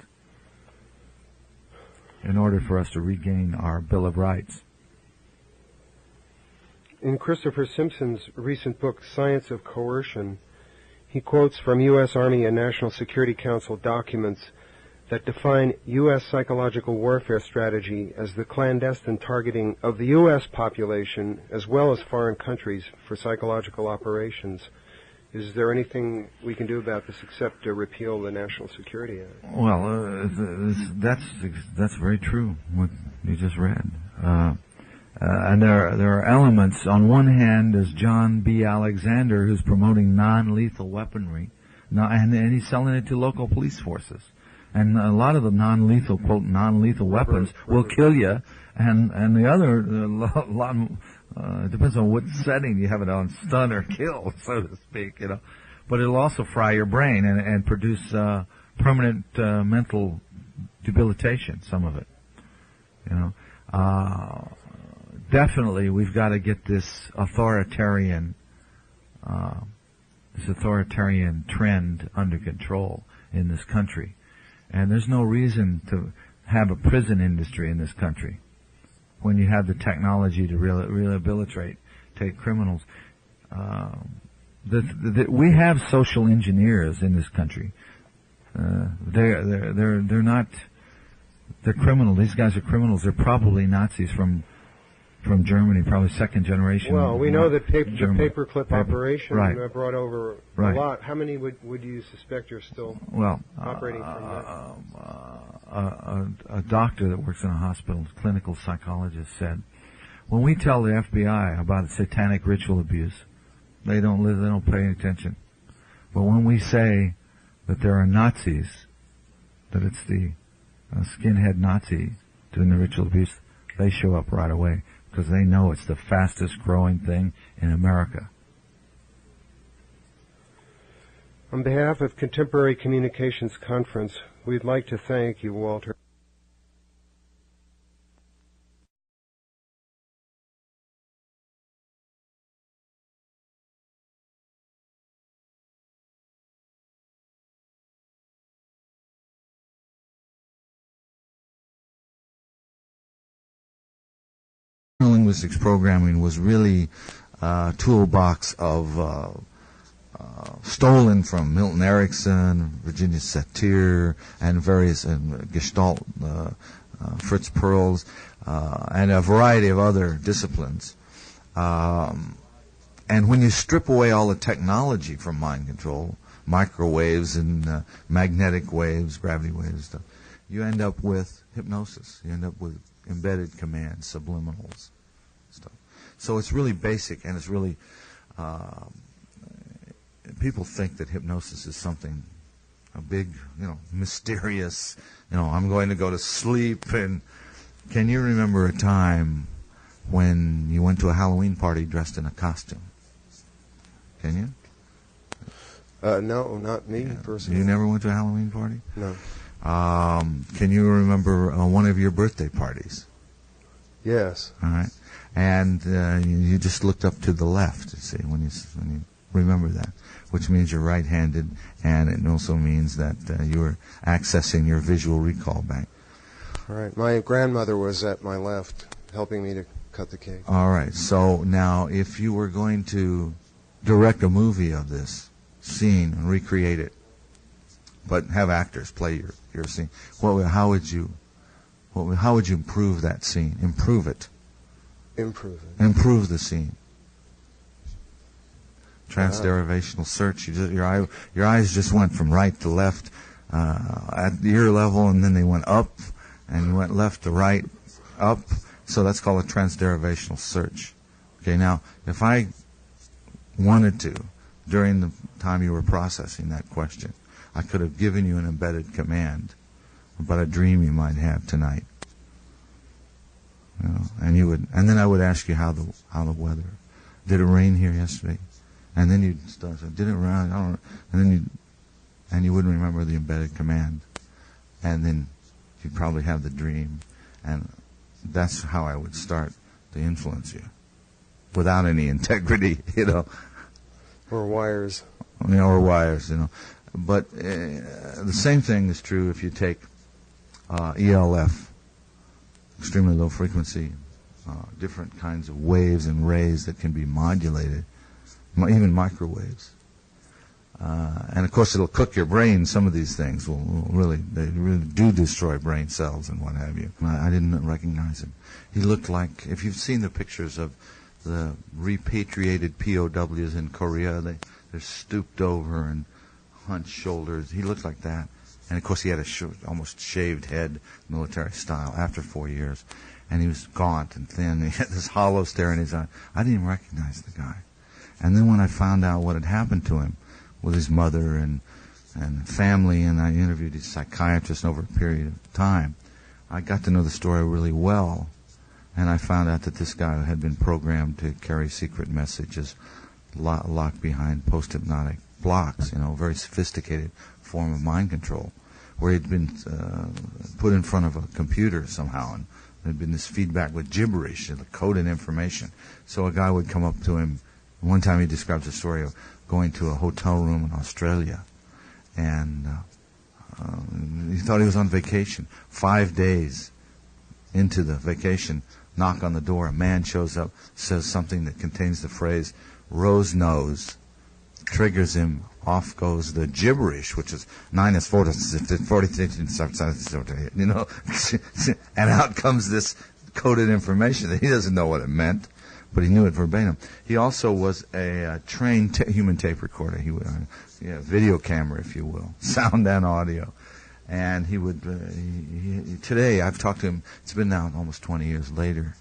in order for us to regain our Bill of Rights. In Christopher Simpson's recent book, Science of Coercion, he quotes from U.S. Army and National Security Council documents that define U.S. psychological warfare strategy as the clandestine targeting of the U.S. population as well as foreign countries for psychological operations. Is there anything we can do about this except to repeal the National Security Act? Well, that's very true, what you just read. And there are elements. On one hand, there's John B. Alexander, who's promoting non-lethal weaponry, and he's selling it to local police forces. And a lot of the non-lethal, quote, non-lethal weapons will kill you, and the other, it depends on what setting you have it on, stun or kill, so to speak, But it'll also fry your brain and produce permanent mental debilitation, some of it, Definitely, we've got to get this authoritarian trend under control in this country. And there's no reason to have a prison industry in this country when you have the technology to rehabilitate criminals. We have social engineers in this country. They're not. They're criminal. These guys are criminals. They're probably Nazis from Germany, probably second generation. Well, we know that the paperclip operation brought over a lot. How many would you suspect are still operating from that? A doctor that works in a hospital, clinical psychologist, said, when we tell the FBI about satanic ritual abuse, they don't pay any attention. But when we say that there are Nazis, that it's the skinhead Nazi doing the ritual abuse, they show up right away. because they know it's the fastest growing thing in America. On behalf of Contemporary Communications Conference, we'd like to thank you, Walter. Linguistics programming was really a toolbox of stolen from Milton Erickson, Virginia Satir, and various Gestalt, Fritz Perls, and a variety of other disciplines. And when you strip away all the technology from mind control, microwaves and magnetic waves, gravity waves, stuff, you end up with hypnosis. You end up with embedded commands, subliminals, stuff. So it's really basic, and it's really people think that hypnosis is something a big, mysterious. I'm going to go to sleep. And can you remember a time when you went to a Halloween party dressed in a costume? Can you? No, not me personally. You never went to a Halloween party? No. Can you remember one of your birthday parties? Yes. All right. And you just looked up to the left, you see, when you remember that, which means you're right-handed, and it also means that you're accessing your visual recall bank. All right. My grandmother was at my left, helping me to cut the cake. All right. So now, if you were going to direct a movie of this scene and recreate it, but have actors play your scene, how would you improve that scene? Improve it. Improve the scene. Transderivational search. Your eyes just went from right to left at the ear level, and then they went up, and you went left to right, up. So that's called a transderivational search. Okay, now, if I wanted to, during the time you were processing that question, I could have given you an embedded command about a dream you might have tonight. And then I would ask you how the weather. Did it rain here yesterday? And then you'd start saying, did it rain? I don't know. And then you wouldn't remember the embedded command. And then you'd probably have the dream. And that's how I would start to influence you. Without any integrity, Or wires. Or wires, But the same thing is true if you take ELF, extremely low frequency, different kinds of waves and rays that can be modulated, even microwaves. And of course, it'll cook your brain. Some of these things they really do destroy brain cells and what have you. I didn't recognize him. He looked like, if you've seen the pictures of the repatriated POWs in Korea, they're stooped over and hunched shoulders. He looked like that. And of course, he had a almost shaved head, military style, after 4 years. And he was gaunt and thin. He had this hollow stare in his eye. I didn't even recognize the guy. And then when I found out what had happened to him with his mother and family, and I interviewed his psychiatrist over a period of time, I got to know the story really well. And I found out that this guy had been programmed to carry secret messages locked behind post-hypnotic blocks, a very sophisticated form of mind control, where he'd been put in front of a computer somehow, and there'd been this feedback with gibberish and coded information. So a guy would come up to him. One time he describes a story of going to a hotel room in Australia, and he thought he was on vacation. 5 days into the vacation, knock on the door, a man shows up, says something that contains the phrase, "Rose nose," triggers him. Off goes the gibberish, which is 9 is 40, and out comes this coded information that he doesn't know what it meant, but he knew it verbatim. He also was a trained human tape recorder. He would, video camera, if you will, sound and audio. And he would, today I've talked to him, it's been now almost 20 years later,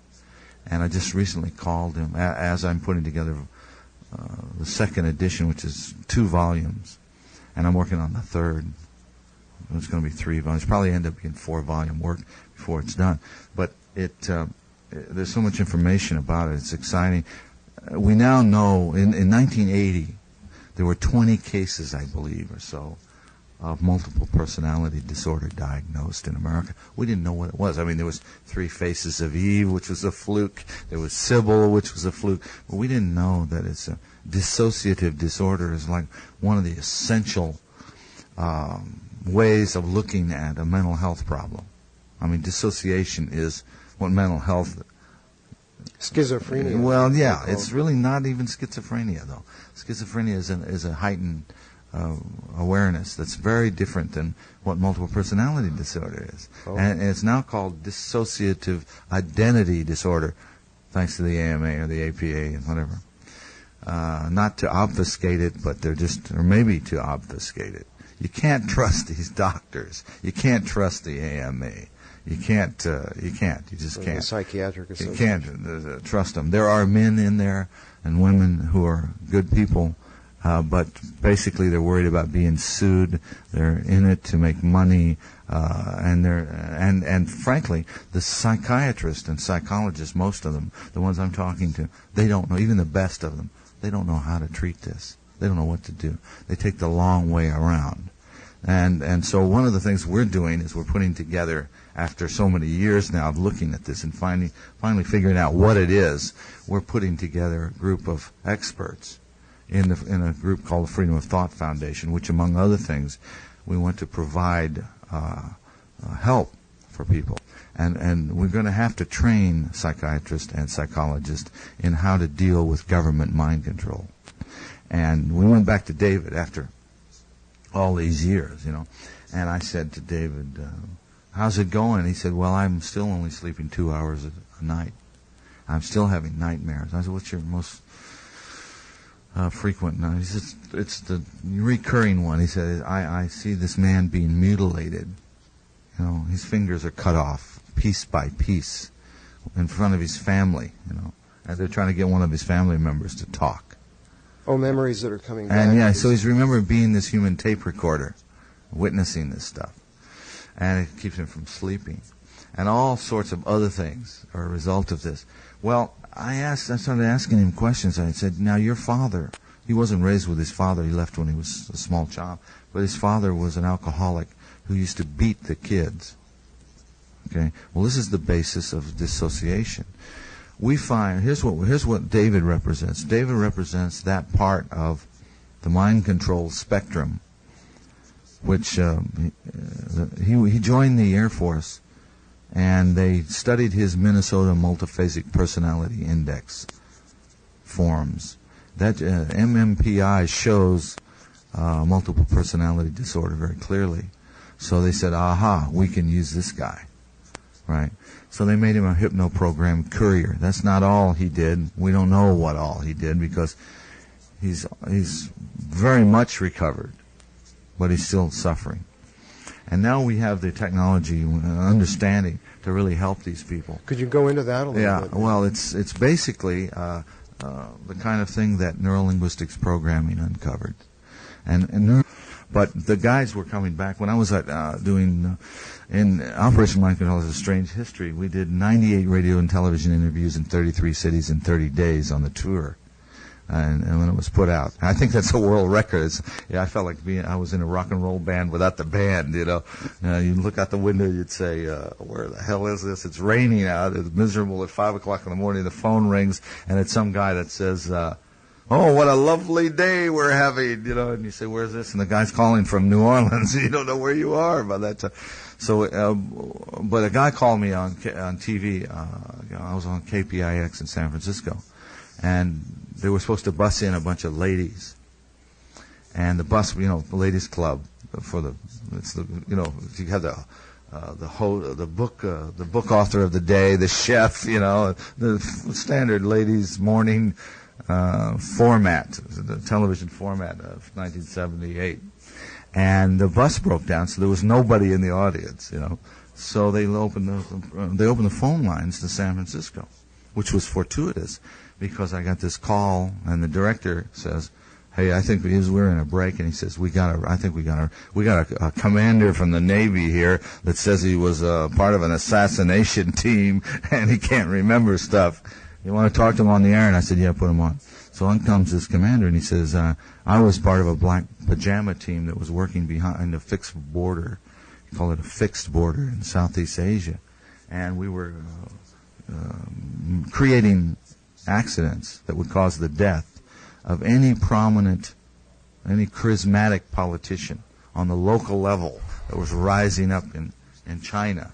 and I just recently called him as I'm putting together the second edition, which is 2 volumes, and I'm working on the third. It's going to be 3 volumes. Probably end up being 4-volume work before it's done. But there's so much information about it. It's exciting. We now know in 1980 there were 20 cases, I believe, or so, of multiple personality disorder diagnosed in America. We didn't know what it was. I mean, there was Three Faces of Eve, which was a fluke. There was Sybil, which was a fluke. But we didn't know that it's a dissociative disorder is like one of the essential ways of looking at a mental health problem. I mean, dissociation is what mental health... Schizophrenia. Well, yeah, it's really not even schizophrenia, though. Schizophrenia is a heightened awareness that's very different than what multiple personality disorder is. Oh. And it's now called dissociative identity disorder, thanks to the AMA or the APA and whatever. Not to obfuscate it, but or maybe to obfuscate it. You can't trust these doctors. You can't trust the AMA. You can't. You just can't. The psychiatric You association. can't trust them. There are men in there and women who are good people, but basically they're worried about being sued. They're in it to make money, and frankly, the psychiatrists and psychologists, most of them, the ones I'm talking to, they don't know. Even the best of them, they don't know how to treat this. They don't know what to do. They take the long way around. And so one of the things we're doing is we're putting together, after so many years now of looking at this and finally figuring out what it is, we're putting together a group of experts in a group called the Freedom of Thought Foundation, which, among other things, we want to provide help for people. And we're going to have to train psychiatrists and psychologists in how to deal with government mind control. And we went back to David after all these years, and I said to David, how's it going? He said, well, I'm still only sleeping 2 hours a night. I'm still having nightmares. I said, what's your most frequent night? He said, it's the recurring one. He said, I see this man being mutilated. His fingers are cut off piece by piece in front of his family, and they're trying to get one of his family members to talk. Oh, memories that are coming back. And yeah, so he's remembering being this human tape recorder, witnessing this stuff. And it keeps him from sleeping. And all sorts of other things are a result of this. Well, I started asking him questions. I said, now your father, he wasn't raised with his father. He left when he was a small child. But his father was an alcoholic who used to beat the kids. Okay? Well, this is the basis of dissociation. We find, here's what David represents. David represents that part of the mind control spectrum, which he joined the Air Force, and they studied his Minnesota Multiphasic Personality Index forms. That MMPI shows multiple personality disorder very clearly. So they said, aha, we can use this guy, right? So they made him a hypno-program courier. That's not all he did. We don't know what all he did because he's very much recovered, but he's still suffering. And now we have the technology and understanding to really help these people. Could you go into that a little bit? Yeah, well, it's basically the kind of thing that neurolinguistics programming uncovered. But the guys were coming back. When I was doing in Operation Mind Control is a Strange History, we did 98 radio and television interviews in 33 cities in 30 days on the tour. And when it was put out, I think that's a world record. I felt like I was in a rock and roll band without the band. You look out the window, you'd say, "Where the hell is this? It's raining out. It's miserable." At 5 o'clock in the morning, the phone rings, and it's some guy that says, "Oh, what a lovely day we're having." And you say, "Where's this?" And the guy's calling from New Orleans. You don't know where you are by that time. So, but a guy called me on TV. I was on KPIX in San Francisco, and they were supposed to bus in a bunch of ladies, and the bus, the ladies' club you have the book author of the day, the chef, the standard ladies' morning format, the television format of 1978, and the bus broke down, so there was nobody in the audience, So they opened the phone lines to San Francisco, which was fortuitous. Because I got this call, and the director says, hey, I think we're in a break, and he says, we got a commander from the Navy here that says he was part of an assassination team, and he can't remember stuff. You want to talk to him on the air? And I said, yeah, put him on. So on comes this commander, and he says, I was part of a black pajama team that was working behind a fixed border. You call it a fixed border in Southeast Asia. And we were creating accidents that would cause the death of any prominent, any charismatic politician on the local level that was rising up in China.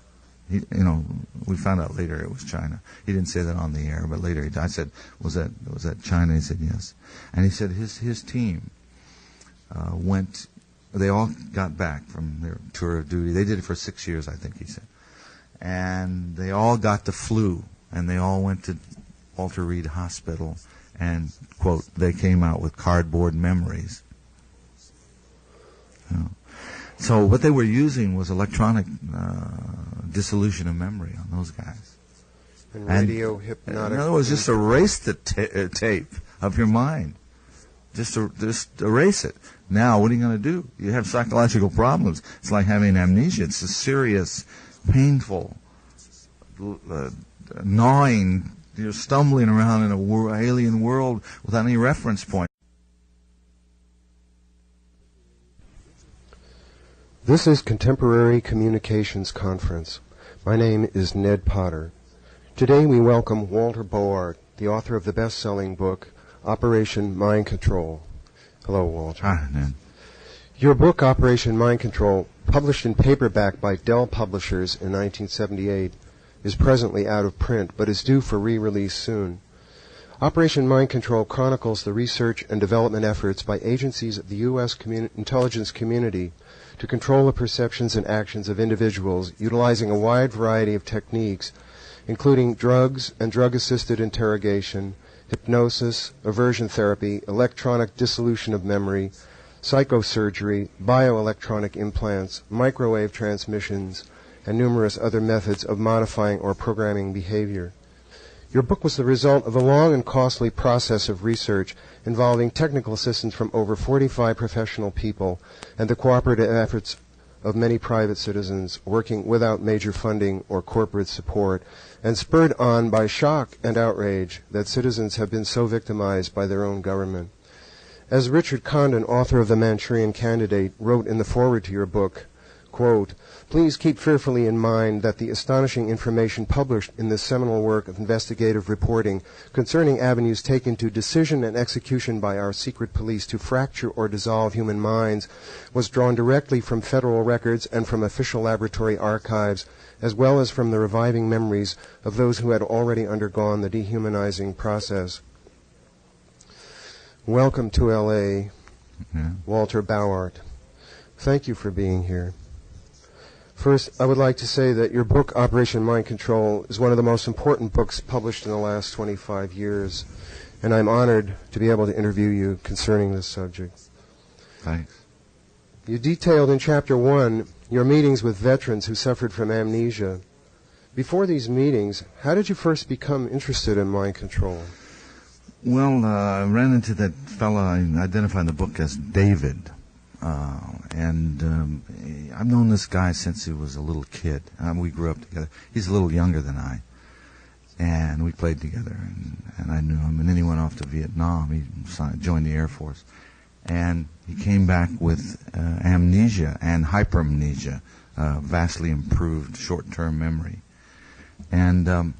We found out later it was China. He didn't say that on the air, but later I said, was that China? He said yes. And he said his team went, they all got back from their tour of duty. They did it for 6 years, I think he said. And they all got the flu, and they all went to Walter Reed Hospital, and, quote, they came out with cardboard memories. So what they were using was electronic dissolution of memory on those guys. And radio hypnotic. In other words, just erase the tape of your mind. Just erase it. Now, what are you going to do? You have psychological problems. It's like having amnesia. It's a serious, painful, gnawing. You're stumbling around in an alien world without any reference point. This is Contemporary Communications Conference. My name is Ned Potter. Today we welcome Walter Bowart, the author of the best-selling book, Operation Mind Control. Hello, Walter. Hi, Ned. Your book, Operation Mind Control, published in paperback by Dell Publishers in 1978, is presently out of print, but is due for re-release soon. Operation Mind Control chronicles the research and development efforts by agencies of the U.S. intelligence community to control the perceptions and actions of individuals utilizing a wide variety of techniques, including drugs and drug-assisted interrogation, hypnosis, aversion therapy, electronic dissolution of memory, psychosurgery, bioelectronic implants, microwave transmissions, and numerous other methods of modifying or programming behavior. Your book was the result of a long and costly process of research involving technical assistance from over 45 professional people and the cooperative efforts of many private citizens working without major funding or corporate support, and spurred on by shock and outrage that citizens have been so victimized by their own government. As Richard Condon, author of The Manchurian Candidate, wrote in the foreword to your book, quote, "Please keep fearfully in mind that the astonishing information published in this seminal work of investigative reporting concerning avenues taken to decision and execution by our secret police to fracture or dissolve human minds was drawn directly from federal records and from official laboratory archives, as well as from the reviving memories of those who had already undergone the dehumanizing process." Welcome to L.A., Walter Bowart. Thank you for being here. First, I would like to say that your book, Operation Mind Control, is one of the most important books published in the last 25 years, and I'm honored to be able to interview you concerning this subject. Thanks. You detailed in Chapter 1 your meetings with veterans who suffered from amnesia. Before these meetings, how did you first become interested in mind control? Well, I ran into that fella I identified in the book as David. I've known this guy since he was a little kid. We grew up together. He's a little younger than I. And we played together, and I knew him. And then he went off to Vietnam. He joined the Air Force. And he came back with amnesia and hypermnesia, vastly improved short-term memory. And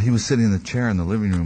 he was sitting in the chair in the living room